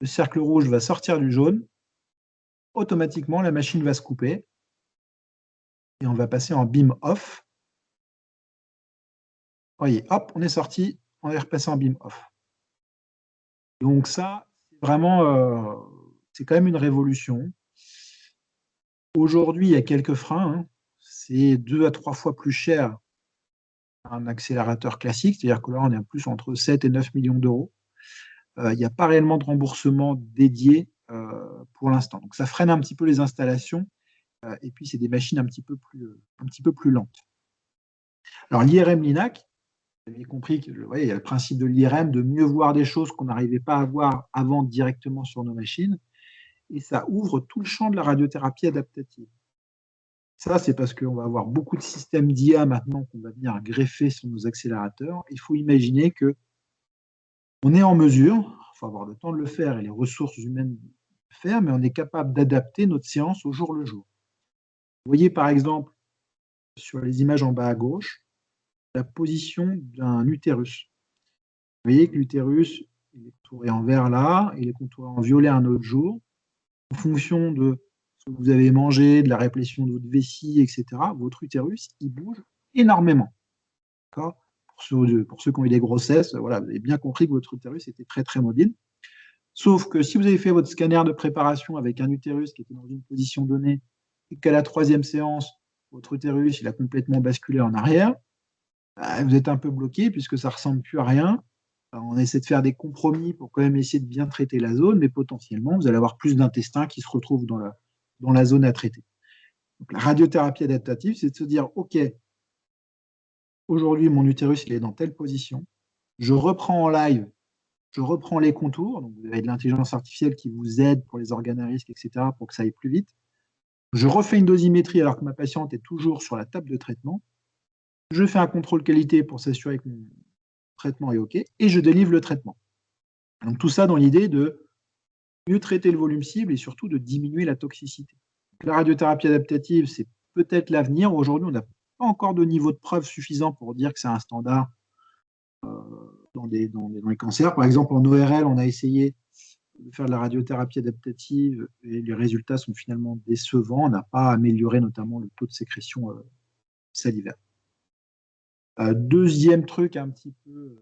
le cercle rouge va sortir du jaune, automatiquement, la machine va se couper et on va passer en beam off. Vous voyez, hop, on est sorti, on est repassé en beam off. Donc ça, c'est vraiment, c'est quand même une révolution. Aujourd'hui, il y a quelques freins. Hein. C'est 2 à 3 fois plus cher qu'un accélérateur classique, c'est-à-dire que là, on est en plus entre 7 et 9 millions d'euros. Il n'y a pas réellement de remboursement dédié pour l'instant. Donc ça freine un petit peu les installations et puis c'est des machines un petit peu plus lentes. Alors l'IRM-LINAC, vous avez compris qu'il y a le principe de l'IRM de mieux voir des choses qu'on n'arrivait pas à voir avant directement sur nos machines et ça ouvre tout le champ de la radiothérapie adaptative. Ça, c'est parce qu'on va avoir beaucoup de systèmes d'IA maintenant qu'on va venir greffer sur nos accélérateurs. Il faut imaginer qu'on est en mesure, il faut avoir le temps de le faire et les ressources humaines de le faire, mais on est capable d'adapter notre séance au jour le jour. Vous voyez par exemple sur les images en bas à gauche la position d'un utérus. Vous voyez que l'utérus il est contouré en vert là, il est contouré en violet un autre jour. En fonction de ce que vous avez mangé, de la réplétion de votre vessie, etc., votre utérus, il bouge énormément. Pour ceux qui ont eu des grossesses, voilà, vous avez bien compris que votre utérus était très, très mobile. Sauf que si vous avez fait votre scanner de préparation avec un utérus qui était dans une position donnée, et qu'à la troisième séance, votre utérus il a complètement basculé en arrière, bah, vous êtes un peu bloqué puisque ça ne ressemble plus à rien. Alors, on essaie de faire des compromis pour quand même essayer de bien traiter la zone, mais potentiellement, vous allez avoir plus d'intestins qui se retrouvent dans la zone à traiter. Donc, la radiothérapie adaptative, c'est de se dire, OK, aujourd'hui, mon utérus, il est dans telle position. Je reprends en live, je reprends les contours. Donc, vous avez de l'intelligence artificielle qui vous aide pour les organes à risque, etc., pour que ça aille plus vite. Je refais une dosimétrie alors que ma patiente est toujours sur la table de traitement. Je fais un contrôle qualité pour s'assurer que mon traitement est OK et je délivre le traitement. Donc, tout ça dans l'idée de mieux traiter le volume cible et surtout de diminuer la toxicité. Donc, la radiothérapie adaptative, c'est peut-être l'avenir. Aujourd'hui, on n'a pas encore de niveau de preuve suffisant pour dire que c'est un standard dans les cancers. Par exemple, en ORL, on a essayé de faire de la radiothérapie adaptative et les résultats sont finalement décevants. On n'a pas amélioré notamment le taux de sécrétion salivaire. Deuxième truc un petit peu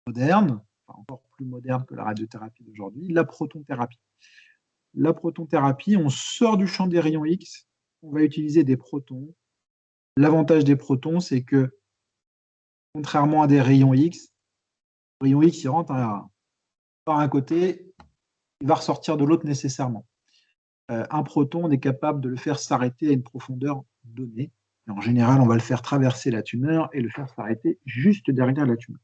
moderne, enfin encore plus moderne que la radiothérapie d'aujourd'hui, la protonthérapie. La protonthérapie, on sort du champ des rayons X, on va utiliser des protons. L'avantage des protons, c'est que, contrairement à des rayons X, le rayon X, il rentre par un côté, il va ressortir de l'autre nécessairement. Un proton, on est capable de le faire s'arrêter à une profondeur donnée. Et en général, on va le faire traverser la tumeur et le faire s'arrêter juste derrière la tumeur.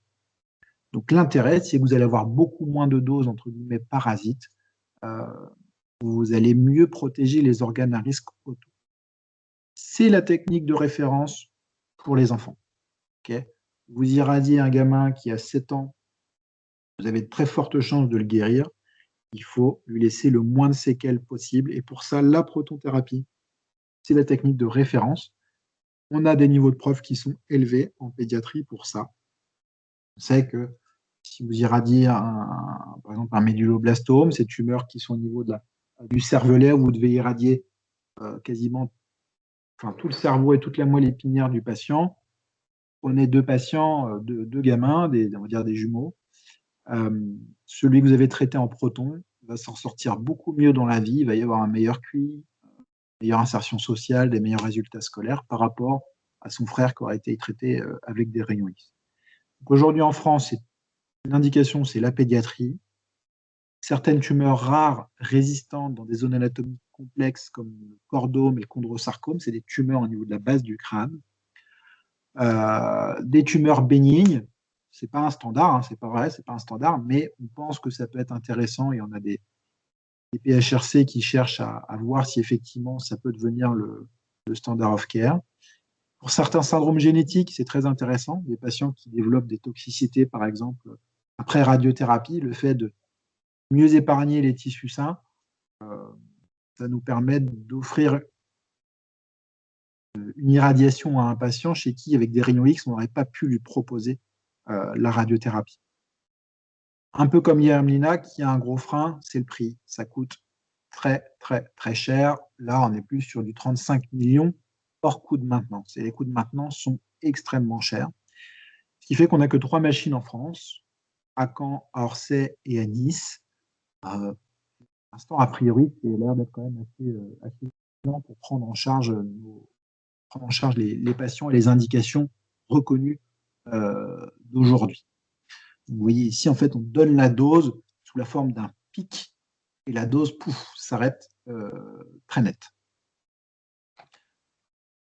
Donc l'intérêt, c'est que vous allez avoir beaucoup moins de doses, entre guillemets, parasites. Vous allez mieux protéger les organes à risque autour. C'est la technique de référence pour les enfants. Okay, vous irradiez un gamin qui a 7 ans, vous avez de très fortes chances de le guérir. Il faut lui laisser le moins de séquelles possible. Et pour ça, la protonthérapie, c'est la technique de référence. On a des niveaux de preuve qui sont élevés en pédiatrie pour ça. On sait que si vous irradiez par exemple un médulloblastome, ces tumeurs qui sont au niveau du cervelet, vous devez irradier quasiment tout le cerveau et toute la moelle épinière du patient. Prenez deux patients, deux gamins, on va dire des jumeaux. Celui que vous avez traité en proton va s'en sortir beaucoup mieux dans la vie. Il va y avoir un meilleur QI, une meilleure insertion sociale, des meilleurs résultats scolaires par rapport à son frère qui aurait été traité avec des rayons X. Aujourd'hui en France, l'indication, c'est la pédiatrie. Certaines tumeurs rares résistantes dans des zones anatomiques complexes comme le chordome et le chondrosarcome, c'est des tumeurs au niveau de la base du crâne. Des tumeurs bénignes, c'est pas un standard, hein, c'est pas vrai, c'est pas un standard, mais on pense que ça peut être intéressant et on a des PHRC qui cherchent à voir si effectivement ça peut devenir le standard of care. Pour certains syndromes génétiques, c'est très intéressant. Des patients qui développent des toxicités, par exemple, après radiothérapie, le fait de mieux épargner les tissus sains, ça nous permet d'offrir une irradiation à un patient chez qui, avec des rayons X, on n'aurait pas pu lui proposer la radiothérapie. Un peu comme Yermlina, qui a un gros frein, c'est le prix. Ça coûte très, très, très cher. Là, on est plus sur du 35 millions hors coût de maintenance. Et les coûts de maintenance sont extrêmement chers. Ce qui fait qu'on n'a que 3 machines en France, à Caen, à Orsay et à Nice. Pour l'instant, a priori, c'est l'air d'être quand même assez bien pour prendre en charge les patients et les indications reconnues d'aujourd'hui. Vous voyez ici, en fait, on donne la dose sous la forme d'un pic et la dose, pouf, s'arrête très net.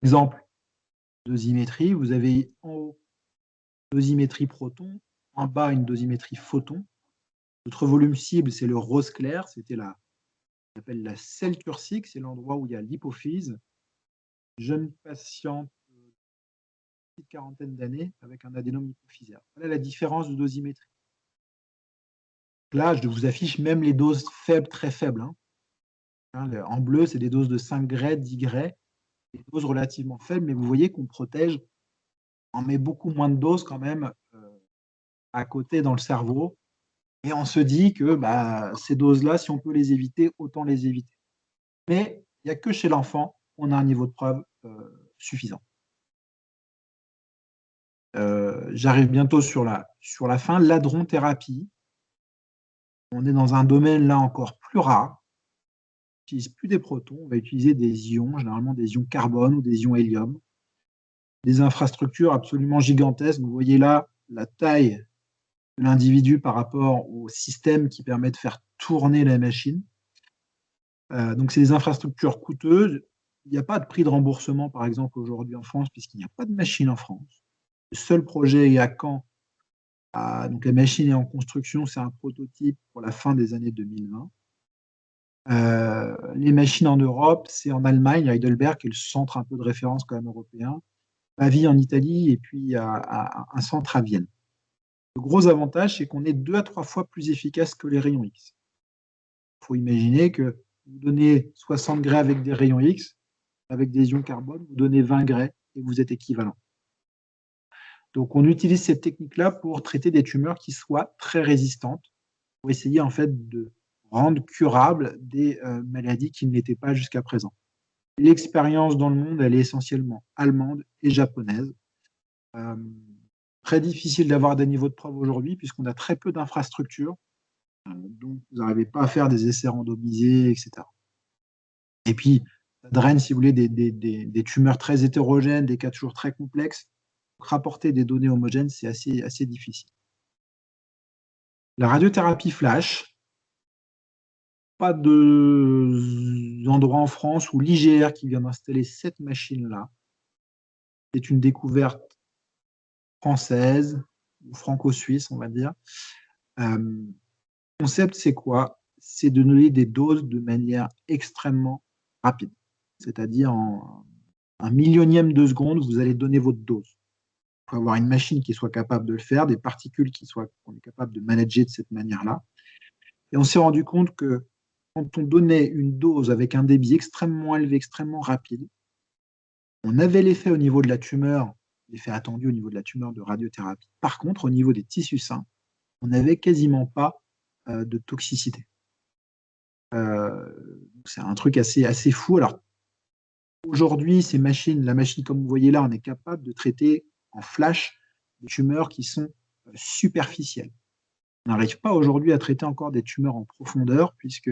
Exemple, dosimétrie, vous avez en haut dosimétrie proton, en bas une dosimétrie photon. Notre volume cible, c'est le rose clair, c'était on appelle la selle turcique, c'est l'endroit où il y a l'hypophyse. Jeune patiente, petite quarantaine d'années, avec un adénome hypophysaire. Voilà la différence de dosimétrie. Là, je vous affiche même les doses faibles, très faibles. En bleu, c'est des doses de 5 Gray, 10 Gray, des doses relativement faibles, mais vous voyez qu'on protège, on met beaucoup moins de doses quand même à côté dans le cerveau, et on se dit que ces doses-là, si on peut les éviter, autant les éviter. Mais il n'y a que chez l'enfant, on a un niveau de preuve suffisant. J'arrive bientôt sur la fin. L'hadrothérapie, On est dans un domaine là encore plus rare. On n'utilise plus des protons, on va utiliser des ions, généralement des ions carbone ou des ions hélium. Des infrastructures absolument gigantesques. Vous voyez là la taille de l'individu par rapport au système qui permet de faire tourner la machine. Donc, c'est des infrastructures coûteuses. Il n'y a pas de prix de remboursement, par exemple, aujourd'hui en France, puisqu'il n'y a pas de machine en France. Le seul projet est à Caen. Donc, la machine est en construction, c'est un prototype pour la fin des années 2020. Les machines en Europe, c'est en Allemagne, à Heidelberg, qui est le centre un peu de référence quand même européen. Pavie en Italie, et puis un centre à Vienne. Le gros avantage, c'est qu'on est 2 à 3 fois plus efficace que les rayons X. Il faut imaginer que vous donnez 60 grès avec des rayons X, avec des ions carbone, vous donnez 20 grès et vous êtes équivalent. Donc, on utilise cette technique-là pour traiter des tumeurs qui soient très résistantes, pour essayer en fait de rendre curables des maladies qui ne l'étaient pas jusqu'à présent. L'expérience dans le monde, elle est essentiellement allemande et japonaise. Très difficile d'avoir des niveaux de preuve aujourd'hui, puisqu'on a très peu d'infrastructures. Donc, vous n'arrivez pas à faire des essais randomisés, etc. Et puis, ça draine, si vous voulez, des tumeurs très hétérogènes, des cas toujours très complexes. Donc, rapporter des données homogènes, c'est assez difficile. La radiothérapie flash, pas d'endroit en France où l'IGR qui vient d'installer cette machine-là, c'est une découverte française ou franco-suisse, on va dire. Le concept, c'est quoi? C'est de donner des doses de manière extrêmement rapide. C'est-à-dire en un millionième de seconde, vous allez donner votre dose. Il faut avoir une machine qui soit capable de le faire, des particules qu'on est capable de manager de cette manière-là. Et on s'est rendu compte que quand on donnait une dose avec un débit extrêmement élevé, extrêmement rapide, on avait l'effet au niveau de la tumeur, l'effet attendu au niveau de la tumeur de radiothérapie. Par contre, au niveau des tissus sains, on n'avait quasiment pas de toxicité. C'est un truc assez fou. Alors, aujourd'hui, la machine comme vous voyez là, on est capable de traiter en flash des tumeurs qui sont superficielles. On n'arrive pas aujourd'hui à traiter encore des tumeurs en profondeur, puisque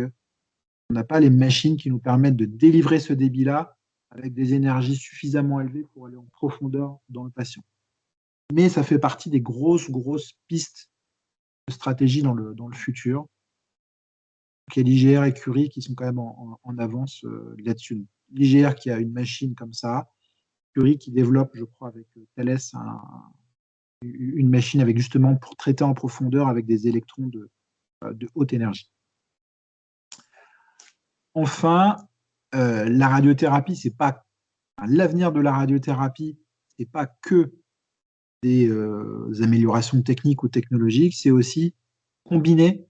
on n'a pas les machines qui nous permettent de délivrer ce débit-là avec des énergies suffisamment élevées pour aller en profondeur dans le patient. Mais ça fait partie des grosses pistes de stratégie dans le futur. Il y a l'IGR et Curie qui sont quand même en avance là-dessus. L'IGR qui a une machine comme ça, Curie qui développe, je crois, avec Thales, une machine avec justement pour traiter en profondeur avec des électrons de haute énergie. Enfin, la radiothérapie, c'est pas l'avenir de la radiothérapie, c'est pas que des améliorations techniques ou technologiques, c'est aussi combiné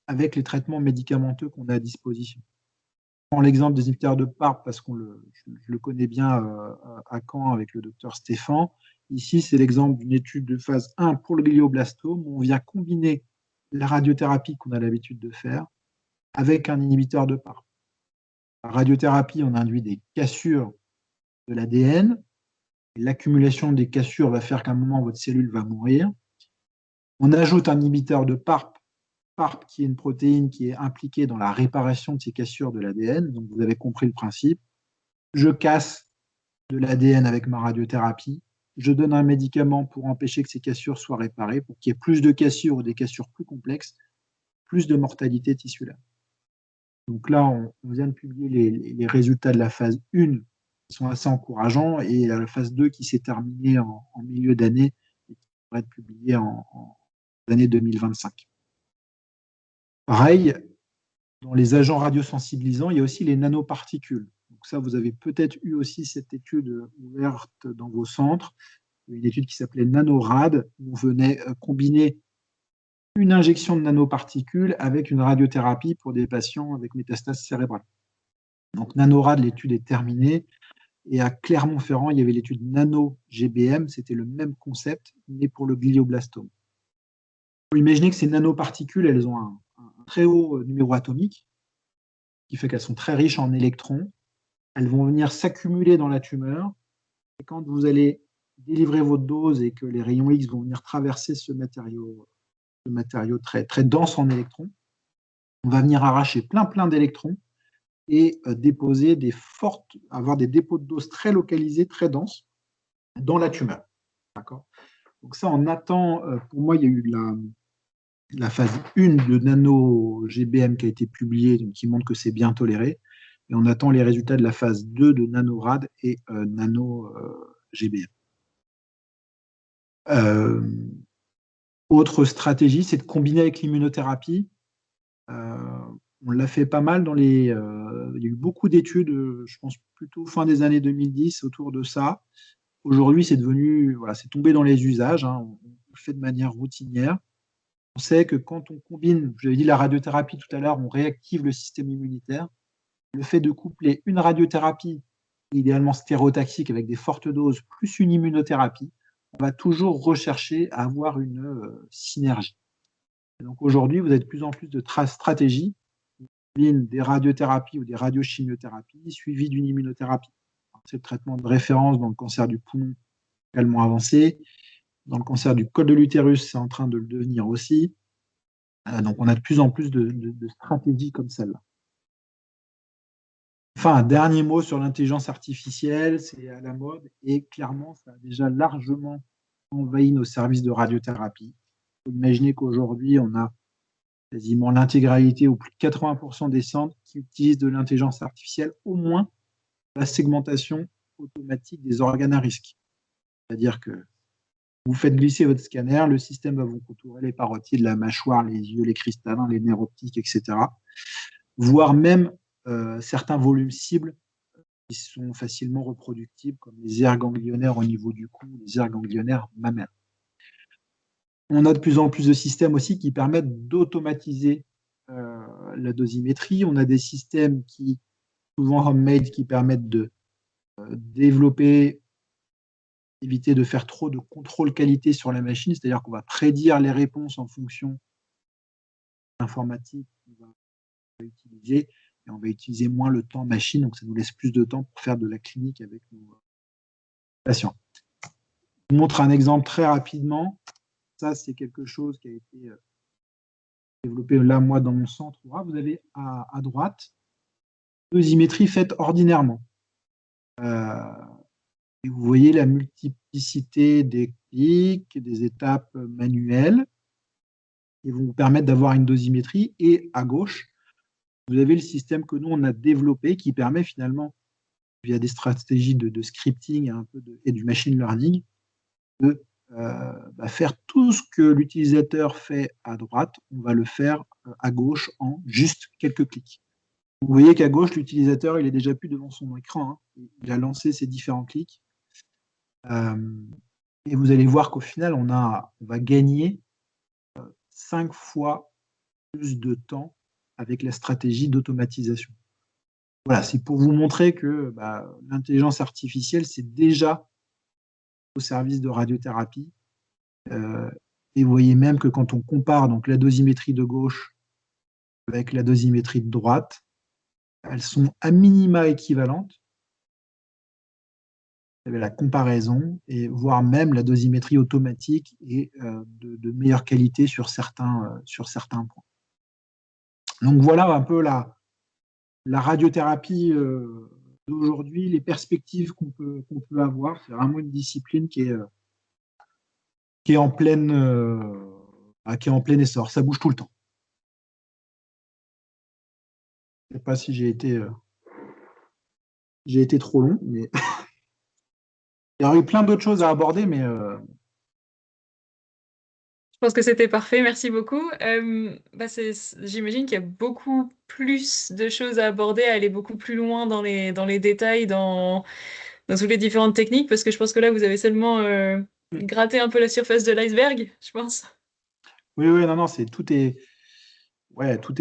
avec les traitements médicamenteux qu'on a à disposition. Je prends l'exemple des inhibiteurs de PARP parce que je le connais bien à Caen avec le docteur Stéphane. Ici, c'est l'exemple d'une étude de phase 1 pour le glioblastome où on vient combiner la radiothérapie qu'on a l'habitude de faire avec un inhibiteur de PARP. La radiothérapie, on induit des cassures de l'ADN. L'accumulation des cassures va faire qu'à un moment, votre cellule va mourir. On ajoute un inhibiteur de PARP, PARP qui est une protéine qui est impliquée dans la réparation de ces cassures de l'ADN. Donc, vous avez compris le principe. Je casse de l'ADN avec ma radiothérapie. Je donne un médicament pour empêcher que ces cassures soient réparées, pour qu'il y ait plus de cassures ou des cassures plus complexes, plus de mortalité tissulaire. Donc là, on vient de publier les résultats de la phase 1 qui sont assez encourageants et la phase 2 qui s'est terminée en milieu d'année et qui devrait être publiée en l'année 2025. Pareil, dans les agents radiosensibilisants, il y a aussi les nanoparticules. Donc ça, vous avez peut-être eu aussi cette étude ouverte dans vos centres, une étude qui s'appelait NanoRad, où on venait combiner une injection de nanoparticules avec une radiothérapie pour des patients avec métastase cérébrale. Donc NanoRad, l'étude est terminée. Et à Clermont-Ferrand, il y avait l'étude nano-GBM, c'était le même concept, mais pour le glioblastome. Il faut imaginer que ces nanoparticules, elles ont un très haut numéro atomique, qui fait qu'elles sont très riches en électrons. Elles vont venir s'accumuler dans la tumeur. Et quand vous allez délivrer votre dose et que les rayons X vont venir traverser ce matériau très dense en électrons, on va venir arracher plein d'électrons et avoir des dépôts de doses très localisés, très denses dans la tumeur. D'accord. Donc ça, on attend, pour moi, il y a eu la phase 1 de nano GBM qui a été publiée, donc qui montre que c'est bien toléré. Et on attend les résultats de la phase 2 de NanoRad et nano GBM. Autre stratégie, c'est de combiner avec l'immunothérapie. On l'a fait pas mal il y a eu beaucoup d'études, je pense plutôt fin des années 2010 autour de ça. Aujourd'hui, c'est devenu, voilà, c'est tombé dans les usages, hein, on le fait de manière routinière. On sait que quand on combine, j'avais dit la radiothérapie tout à l'heure, on réactive le système immunitaire. Le fait de coupler une radiothérapie, idéalement stéréotaxique avec des fortes doses, plus une immunothérapie, on va toujours rechercher à avoir une synergie. Et donc aujourd'hui, vous avez de plus en plus de stratégies, des radiothérapies ou des radiochimiothérapies, suivies d'une immunothérapie. C'est le traitement de référence dans le cancer du poumon également avancé. Dans le cancer du col de l'utérus, c'est en train de le devenir aussi. Donc on a de plus en plus de stratégies comme celle-là. Enfin, un dernier mot sur l'intelligence artificielle, c'est à la mode et clairement, ça a déjà largement envahi nos services de radiothérapie. Il faut imaginer qu'aujourd'hui, on a quasiment l'intégralité ou plus de 80% des centres qui utilisent de l'intelligence artificielle, au moins la segmentation automatique des organes à risque. C'est-à-dire que vous faites glisser votre scanner, le système va vous contourer les parotides de la mâchoire, les yeux, les cristallins, les nerfs optiques, etc. Voire même certains volumes cibles qui sont facilement reproductibles, comme les aires ganglionnaires au niveau du cou, les aires ganglionnaires mammaires. On a de plus en plus de systèmes aussi qui permettent d'automatiser la dosimétrie. On a des systèmes qui, souvent homemade, qui permettent de développer, éviter de faire trop de contrôle qualité sur la machine, c'est-à-dire qu'on va prédire les réponses en fonction de l'informatique qu'on va utiliser, et on va utiliser moins le temps machine, donc ça nous laisse plus de temps pour faire de la clinique avec nos patients. Je vous montre un exemple très rapidement. Ça, c'est quelque chose qui a été développé là, moi, dans mon centre. Vous avez à droite dosimétrie faite ordinairement. Et vous voyez la multiplicité des clics, des étapes manuelles qui vont vous permettre d'avoir une dosimétrie. Et à gauche, vous avez le système que nous, on a développé qui permet finalement, via des stratégies de scripting et du machine learning, de faire tout ce que l'utilisateur fait à droite, on va le faire à gauche en juste quelques clics. Vous voyez qu'à gauche, l'utilisateur, il est déjà plus devant son écran, hein. Il a lancé ses différents clics. Et vous allez voir qu'au final, on va gagner 5 fois plus de temps avec la stratégie d'automatisation. Voilà, c'est pour vous montrer que l'intelligence artificielle, c'est déjà au service de radiothérapie. Et vous voyez même que quand on compare donc, la dosimétrie de gauche avec la dosimétrie de droite, elles sont à minima équivalentes. Vous avez la comparaison, et voire même la dosimétrie automatique est de meilleure qualité sur certains points. Donc voilà un peu la radiothérapie d'aujourd'hui, les perspectives qu'on peut avoir. C'est vraiment une discipline qui est en plein essor. Ça bouge tout le temps. Je ne sais pas si j'ai été trop long, mais il y aurait eu plein d'autres choses à aborder, mais Je pense que c'était parfait, merci beaucoup. J'imagine qu'il y a beaucoup plus de choses à aborder, à aller beaucoup plus loin dans les détails, dans toutes les différentes techniques, parce que je pense que là, vous avez seulement gratté un peu la surface de l'iceberg, je pense. oui, non, tout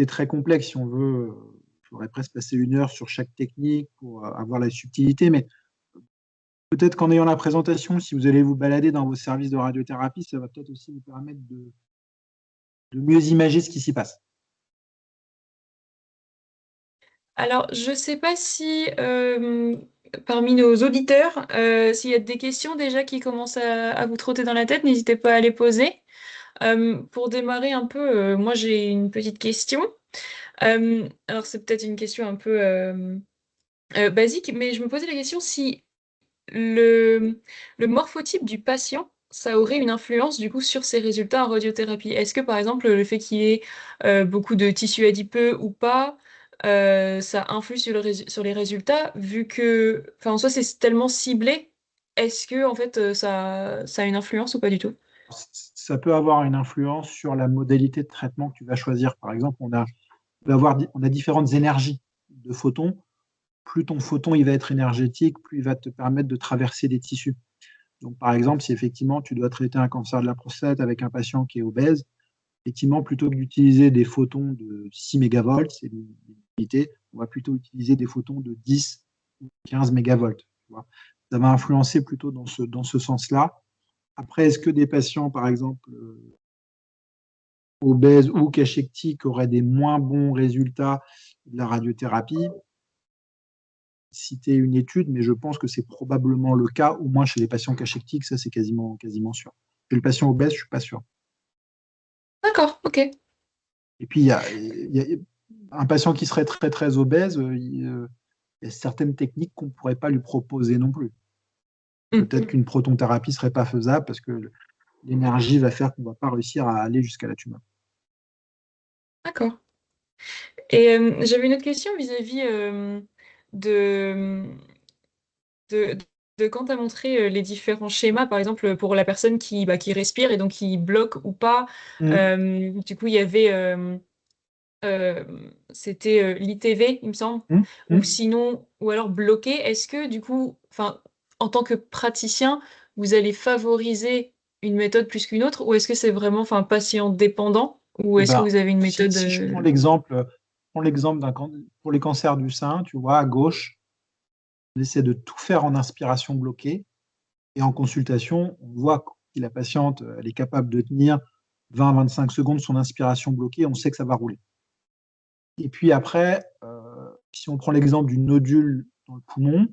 est très complexe. Si on veut, il faudrait presque passer 1 heure sur chaque technique pour avoir la subtilité, mais peut-être qu'en ayant la présentation, si vous allez vous balader dans vos services de radiothérapie, ça va peut-être aussi vous permettre de mieux imager ce qui s'y passe. Alors, je ne sais pas si parmi nos auditeurs, s'il y a des questions déjà qui commencent à vous trotter dans la tête, n'hésitez pas à les poser. Pour démarrer un peu, moi j'ai une petite question. Alors, c'est peut-être une question un peu basique, mais je me posais la question si le morphotype du patient, ça aurait une influence du coup sur ses résultats en radiothérapie. Est-ce que par exemple le fait qu'il y ait beaucoup de tissu adipeux ou pas, ça influe sur, sur les résultats, vu que, enfin en soi c'est tellement ciblé, est-ce que en fait ça a une influence ou pas du tout? Ça peut avoir une influence sur la modalité de traitement que tu vas choisir. Par exemple, on a différentes énergies de photons. Plus ton photon il va être énergétique, plus il va te permettre de traverser des tissus. Donc, par exemple, si effectivement tu dois traiter un cancer de la prostate avec un patient qui est obèse, effectivement, plutôt que d'utiliser des photons de 6 mégavolts, c'est l'unité, on va plutôt utiliser des photons de 10 ou 15 mégavolts. Tu vois. Ça va influencer plutôt dans ce sens-là. Après, est-ce que des patients, par exemple, obèses ou cachectiques auraient des moins bons résultats de la radiothérapie? Citer une étude, mais je pense que c'est probablement le cas, au moins chez les patients cachectiques, ça c'est quasiment sûr. Chez le patient obèse, je ne suis pas sûr. D'accord, ok. Et puis, il y a un patient qui serait très très obèse, il y a certaines techniques qu'on ne pourrait pas lui proposer non plus. Peut-être Mm. qu'une protonthérapie ne serait pas faisable parce que l'énergie va faire qu'on ne va pas réussir à aller jusqu'à la tumeur. D'accord. Et j'avais une autre question vis-à-vis de, de, de quand tu as montré les différents schémas, par exemple pour la personne qui respire et donc qui bloque ou pas. Mmh, Du coup, il y avait, euh, c'était l'ITV, il me semble, mmh, ou mmh. sinon, ou alors bloqué. Est-ce que du coup, enfin, en tant que praticien, vous allez favoriser une méthode plus qu'une autre, ou est-ce que c'est vraiment, enfin, patient dépendant, ou Eh est-ce que ben, vous avez une méthode si je prends l'exemple pour les cancers du sein, tu vois, à gauche, on essaie de tout faire en inspiration bloquée. Et en consultation, on voit que si la patiente elle est capable de tenir 20-25 secondes son inspiration bloquée, on sait que ça va rouler. Et puis après, si on prend l'exemple du nodule dans le poumon,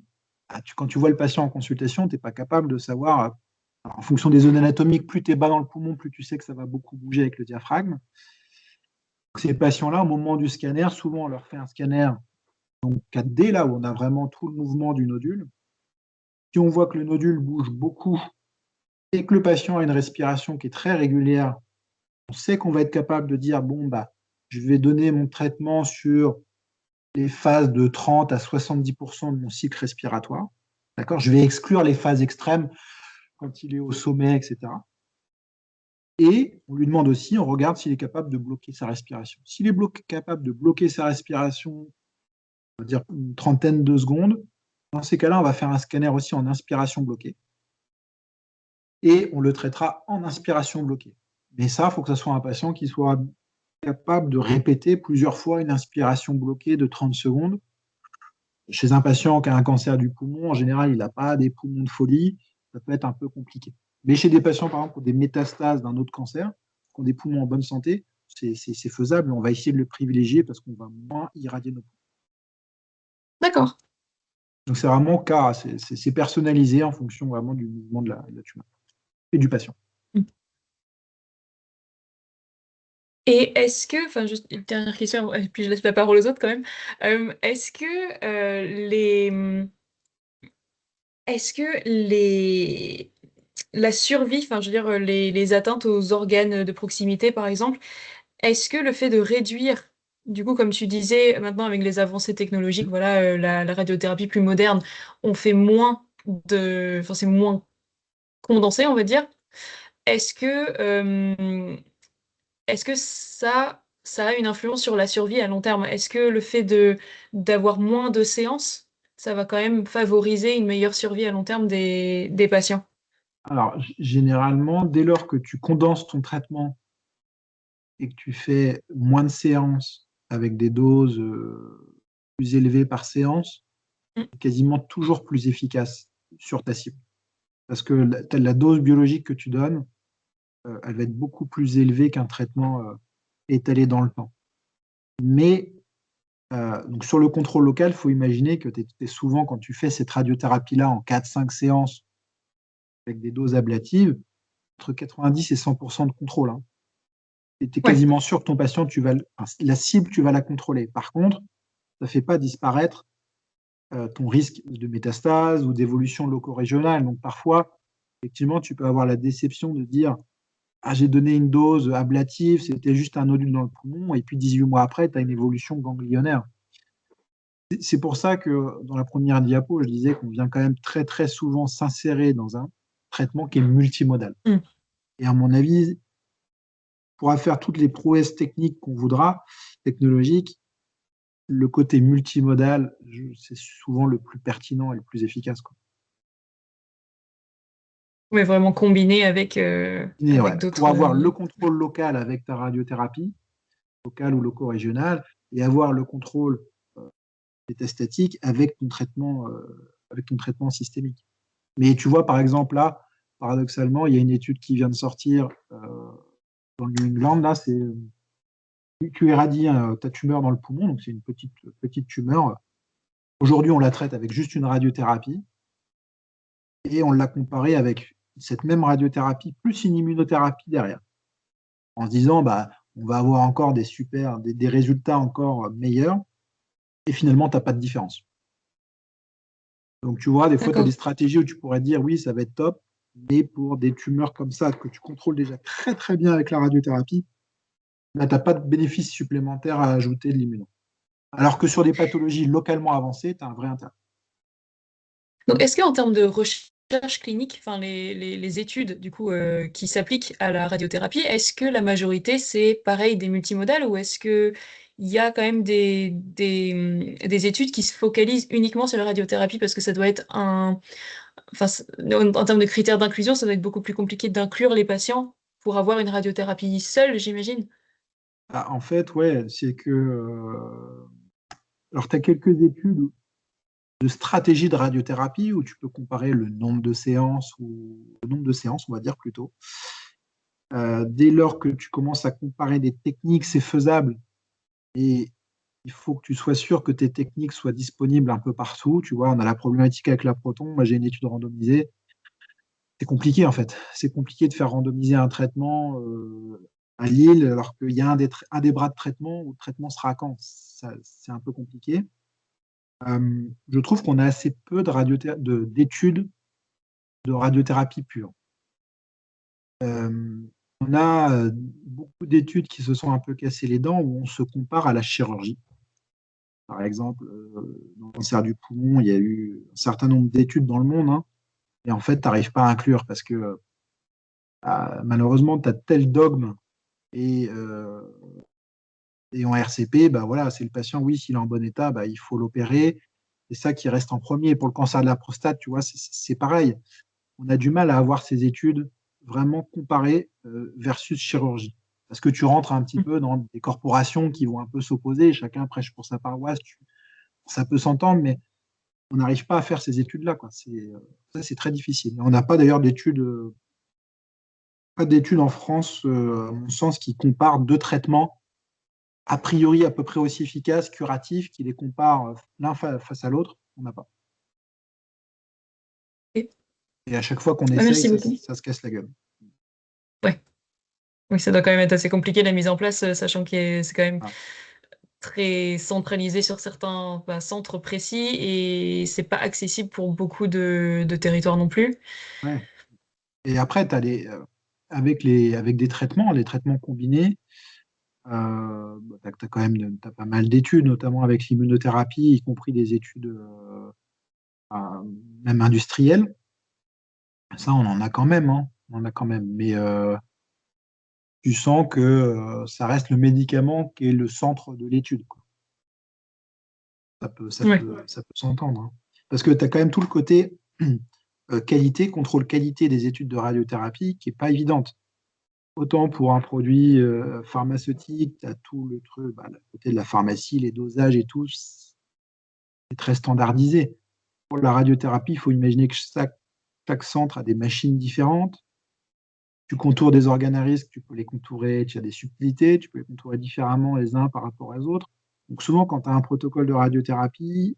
ah, quand tu vois le patient en consultation, tu n'es pas capable de savoir, en fonction des zones anatomiques, plus tu es bas dans le poumon, plus tu sais que ça va beaucoup bouger avec le diaphragme. Ces patients-là, au moment du scanner, souvent on leur fait un scanner 4D, là où on a vraiment tout le mouvement du nodule. Si on voit que le nodule bouge beaucoup et que le patient a une respiration qui est très régulière, on sait qu'on va être capable de dire, bon, bah, je vais donner mon traitement sur les phases de 30 à 70% de mon cycle respiratoire. D'accord. Je vais exclure les phases extrêmes quand il est au sommet, etc. Et on lui demande aussi, on regarde s'il est capable de bloquer sa respiration. S'il est capable de bloquer sa respiration, on va dire une trentaine de secondes, dans ces cas-là, on va faire un scanner aussi en inspiration bloquée. Et on le traitera en inspiration bloquée. Mais ça, il faut que ce soit un patient qui soit capable de répéter plusieurs fois une inspiration bloquée de 30 secondes. Chez un patient qui a un cancer du poumon, en général, il n'a pas des poumons de folie, ça peut être un peu compliqué. Mais chez des patients, par exemple, qui ont des métastases d'un autre cancer, qui ont des poumons en bonne santé, c'est faisable. On va essayer de le privilégier parce qu'on va moins irradier nos poumons. D'accord. Donc c'est vraiment cas, c'est personnalisé en fonction vraiment du mouvement de la tumeur et du patient. Et est-ce que, enfin, juste une dernière question, et puis je laisse la parole aux autres quand même. Est-ce que est-ce que la survie, enfin, je veux dire, les atteintes aux organes de proximité, par exemple, est-ce que le fait de réduire, du coup, comme tu disais, maintenant avec les avancées technologiques, voilà, la radiothérapie plus moderne, on fait moins enfin, c'est moins condensé, on va dire. Est-ce que, est-ce que ça a une influence sur la survie à long terme? Est-ce que le fait d'avoir moins de séances, ça va quand même favoriser une meilleure survie à long terme des patients? Alors, généralement, dès lors que tu condenses ton traitement et que tu fais moins de séances avec des doses plus élevées par séance, Mm. c'est quasiment toujours plus efficace sur ta cible. Parce que la dose biologique que tu donnes, elle va être beaucoup plus élevée qu'un traitement étalé dans le temps. Mais donc sur le contrôle local, il faut imaginer que tu es souvent, quand tu fais cette radiothérapie-là en 4-5 séances avec des doses ablatives, entre 90 et 100% de contrôle. Hein. tu es Ouais. quasiment sûr que ton patient, la cible, tu vas la contrôler. Par contre, ça ne fait pas disparaître ton risque de métastase ou d'évolution loco-régionale. Donc parfois, effectivement, tu peux avoir la déception de dire ah, j'ai donné une dose ablative, c'était juste un nodule dans le poumon, et puis 18 mois après, tu as une évolution ganglionnaire. C'est pour ça que dans la première diapo, je disais qu'on vient quand même très très souvent s'insérer dans un traitement qui est multimodal. Mm. Et à mon avis, on pourra faire toutes les prouesses techniques qu'on voudra, technologiques, le côté multimodal, c'est souvent le plus pertinent et le plus efficace, quoi. Ouais, vraiment combiné Et ouais, avec pour d'autres. avoir le contrôle local avec ta radiothérapie, locale ou loco-régionale, et avoir le contrôle métastatique avec ton traitement systémique. Mais tu vois, par exemple, là, paradoxalement, il y a une étude qui vient de sortir dans le New England, là, c'est tu irradies ta tumeur dans le poumon, donc c'est une petite tumeur. Aujourd'hui, on la traite avec juste une radiothérapie et on l'a comparée avec cette même radiothérapie plus une immunothérapie derrière, en se disant, bah, on va avoir encore des résultats encore meilleurs et finalement, tu n'as pas de différence. Donc, tu vois, des fois, tu as des D'accord. stratégies où tu pourrais dire, oui, ça va être top, mais pour des tumeurs comme ça, que tu contrôles déjà très, très bien avec la radiothérapie, là, tu n'as pas de bénéfice supplémentaire à ajouter de l'immuno. Alors que sur des pathologies localement avancées, tu as un vrai intérêt. Donc, est-ce qu'en termes de recherche clinique, enfin les études du coup qui s'appliquent à la radiothérapie, est-ce que la majorité c'est pareil des multimodales ou est-ce que il y a quand même des études qui se focalisent uniquement sur la radiothérapie parce que ça doit être enfin, en termes de critères d'inclusion, ça doit être beaucoup plus compliqué d'inclure les patients pour avoir une radiothérapie seule, j'imagine. Ah, en fait, ouais, c'est que. Alors, tu as quelques études de stratégie de radiothérapie où tu peux comparer le nombre de séances, ou le nombre de séances, on va dire plutôt. Dès lors que tu commences à comparer des techniques, c'est faisable. Et il faut que tu sois sûr que tes techniques soient disponibles un peu partout. Tu vois, on a la problématique avec la proton. Moi, j'ai une étude randomisée. C'est compliqué, en fait. C'est compliqué de faire randomiser un traitement à Lille alors qu'il y a un des bras de traitement où le traitement sera à Caen. C'est un peu compliqué. Je trouve qu'on a assez peu d'études de radiothérapie pure. On a beaucoup d'études qui se sont un peu cassées les dents où on se compare à la chirurgie. Par exemple, dans le cancer du poumon, il y a eu un certain nombre d'études dans le monde, hein, et en fait, tu n'arrives pas à inclure parce que malheureusement, tu as tel dogme et, euh, et en RCP, bah voilà, c'est le patient, oui, s'il est en bon état, bah, il faut l'opérer. C'est ça qui reste en premier. Pour le cancer de la prostate, tu vois, c'est pareil. On a du mal à avoir ces études vraiment comparées versus chirurgie. Parce que tu rentres un petit peu dans des corporations qui vont un peu s'opposer, chacun prêche pour sa paroisse, ça peut s'entendre, mais on n'arrive pas à faire ces études-là, quoi. Ça, c'est très difficile. On n'a pas d'ailleurs pas d'études en France, à mon sens, qui comparent deux traitements a priori à peu près aussi efficaces, curatifs, qui les comparent l'un face à l'autre. On n'a pas. Ok. Et à chaque fois qu'on Bah, essaye, merci beaucoup. ça se casse la gueule. Ouais. Oui, ça doit quand même être assez compliqué la mise en place, sachant que c'est quand même Ah, très centralisé sur certains bah, centres précis et c'est pas accessible pour beaucoup de territoires non plus. ouais. Et après, avec des traitements, les traitements combinés, tu as quand même pas mal d'études, notamment avec l'immunothérapie, y compris des études euh, même industrielles. Ça, on en a quand même, hein. On en a quand même. Mais tu sens que ça reste le médicament qui est le centre de l'étude, quoi. Ouais. Ça peut s'entendre, hein. Parce que tu as quand même tout le côté qualité, contrôle qualité des études de radiothérapie qui n'est pas évidente. Autant pour un produit pharmaceutique, tu as tout le truc, bah, le côté de la pharmacie, les dosages et tout, c'est très standardisé. Pour la radiothérapie, il faut imaginer que chaque centre a des machines différentes. Tu contours des organes à risque, tu peux les contourer, tu as des subtilités, tu peux les contourer différemment les uns par rapport aux autres. Donc souvent, quand tu as un protocole de radiothérapie,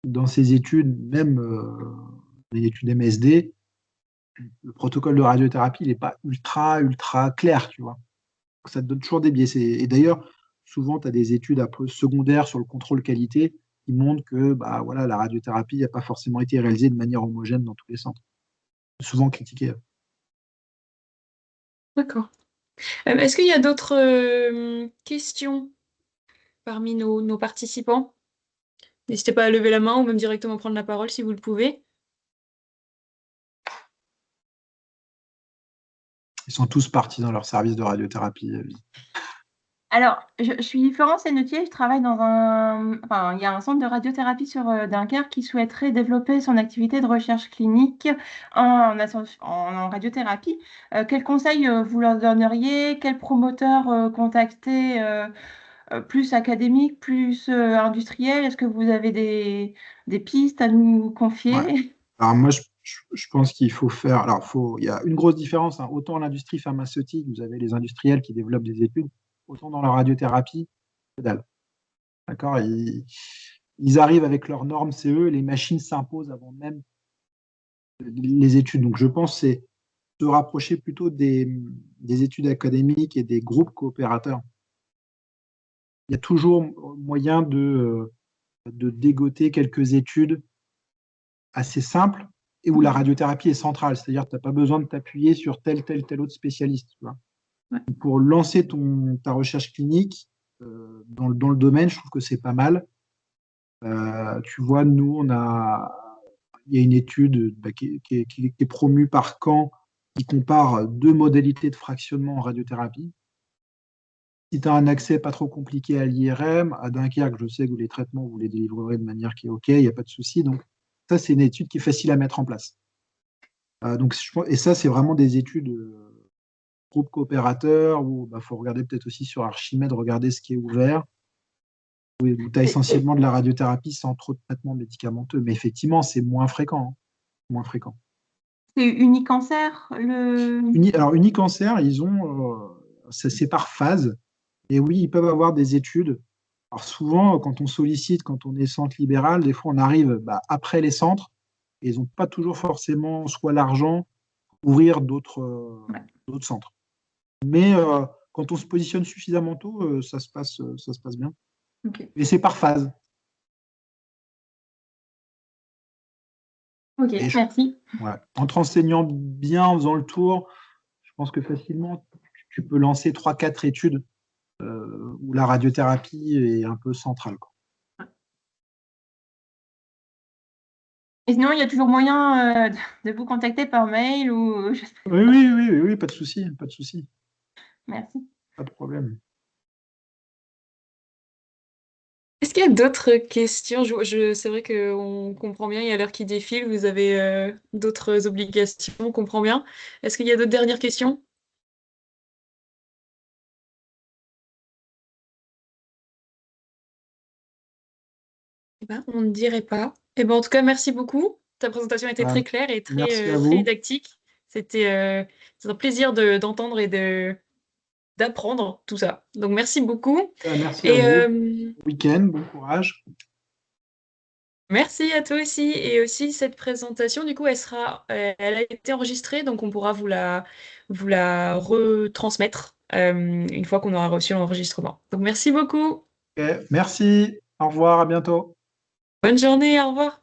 dans ces études, même les études MSD, le protocole de radiothérapie, il n'est pas ultra, ultra clair, tu vois. Ça te donne toujours des biais. Et d'ailleurs, souvent, tu as des études un peu secondaires sur le contrôle qualité qui montrent que bah, voilà, la radiothérapie n'a pas forcément été réalisée de manière homogène dans tous les centres. Souvent critiquée. D'accord. Est-ce qu'il y a d'autres questions parmi nos participants? N'hésitez pas à lever la main ou même directement prendre la parole si vous le pouvez. Ils sont tous partis dans leur service de radiothérapie. Alors, je suis Florence Hennetier, je travaille dans enfin, il y a un centre de radiothérapie sur Dunkerque qui souhaiterait développer son activité de recherche clinique en radiothérapie. Quels conseils vous leur donneriez? Quel promoteur contacter plus académique, plus industriel? Est-ce que vous avez des pistes à nous Ouais. confier? Alors moi, je pense qu'il faut faire. Alors, il y a une grosse différence, hein. Autant l'industrie pharmaceutique, vous avez les industriels qui développent des études, autant dans la radiothérapie, que dalle. D'accord? Ils arrivent avec leurs normes CE, les machines s'imposent avant même les études. Donc, je pense que c'est se rapprocher plutôt des études académiques et des groupes coopérateurs. Il y a toujours moyen de dégoter quelques études assez simples et où la radiothérapie est centrale. C'est-à-dire que tu n'as pas besoin de t'appuyer sur tel autre spécialiste. Tu vois. Ouais. Pour lancer ta recherche clinique dans le domaine, je trouve que c'est pas mal. Tu vois, nous, il y a une étude qui est promue par Caen qui compare deux modalités de fractionnement en radiothérapie. Si tu as un accès pas trop compliqué à l'IRM, à Dunkerque, je sais que les traitements, vous les délivrerez de manière qui est OK, il n'y a pas de souci. Donc, ça, c'est une étude qui est facile à mettre en place. Et ça, c'est vraiment des études groupe coopérateur où il faut regarder peut-être aussi sur Archimède, regarder ce qui est ouvert. Où tu as essentiellement de la radiothérapie sans trop de traitement médicamenteux. Mais effectivement, c'est moins fréquent. Hein, moins fréquent. C'est Unicancer, Alors, Unicancer, c'est par phase. Et oui, ils peuvent avoir des études. Alors souvent, quand on sollicite, quand on est centre libéral, des fois on arrive après les centres et ils n'ont pas toujours forcément soit l'argent pour ouvrir d'autres centres. Mais quand on se positionne suffisamment tôt, ça se passe bien. Okay. Et c'est par phase. Ok, merci. En te renseignant bien, en faisant le tour, je pense que facilement, tu peux lancer 3-4 études où la radiothérapie est un peu centrale. Quoi. Et sinon, il y a toujours moyen de vous contacter par mail ou... Oui, pas de souci, pas de souci. Merci. Pas de problème. Est-ce qu'il y a d'autres questions? C'est vrai qu'on comprend bien, il y a l'heure qui défile, vous avez d'autres obligations, on comprend bien. Est-ce qu'il y a d'autres dernières questions? Eh ben, on ne dirait pas. Eh ben, en tout cas, merci beaucoup. Ta présentation était très claire et Merci à très vous. didactique. C'était un plaisir d'entendre et d'apprendre tout ça. Donc, merci beaucoup. Merci à Et vous. Week-end, bon courage. merci à toi aussi. Et aussi, cette présentation, du coup, elle a été enregistrée, donc on pourra vous la retransmettre une fois qu'on aura reçu l'enregistrement. Donc, merci beaucoup. Okay, merci. Au revoir, à bientôt. Bonne journée, au revoir.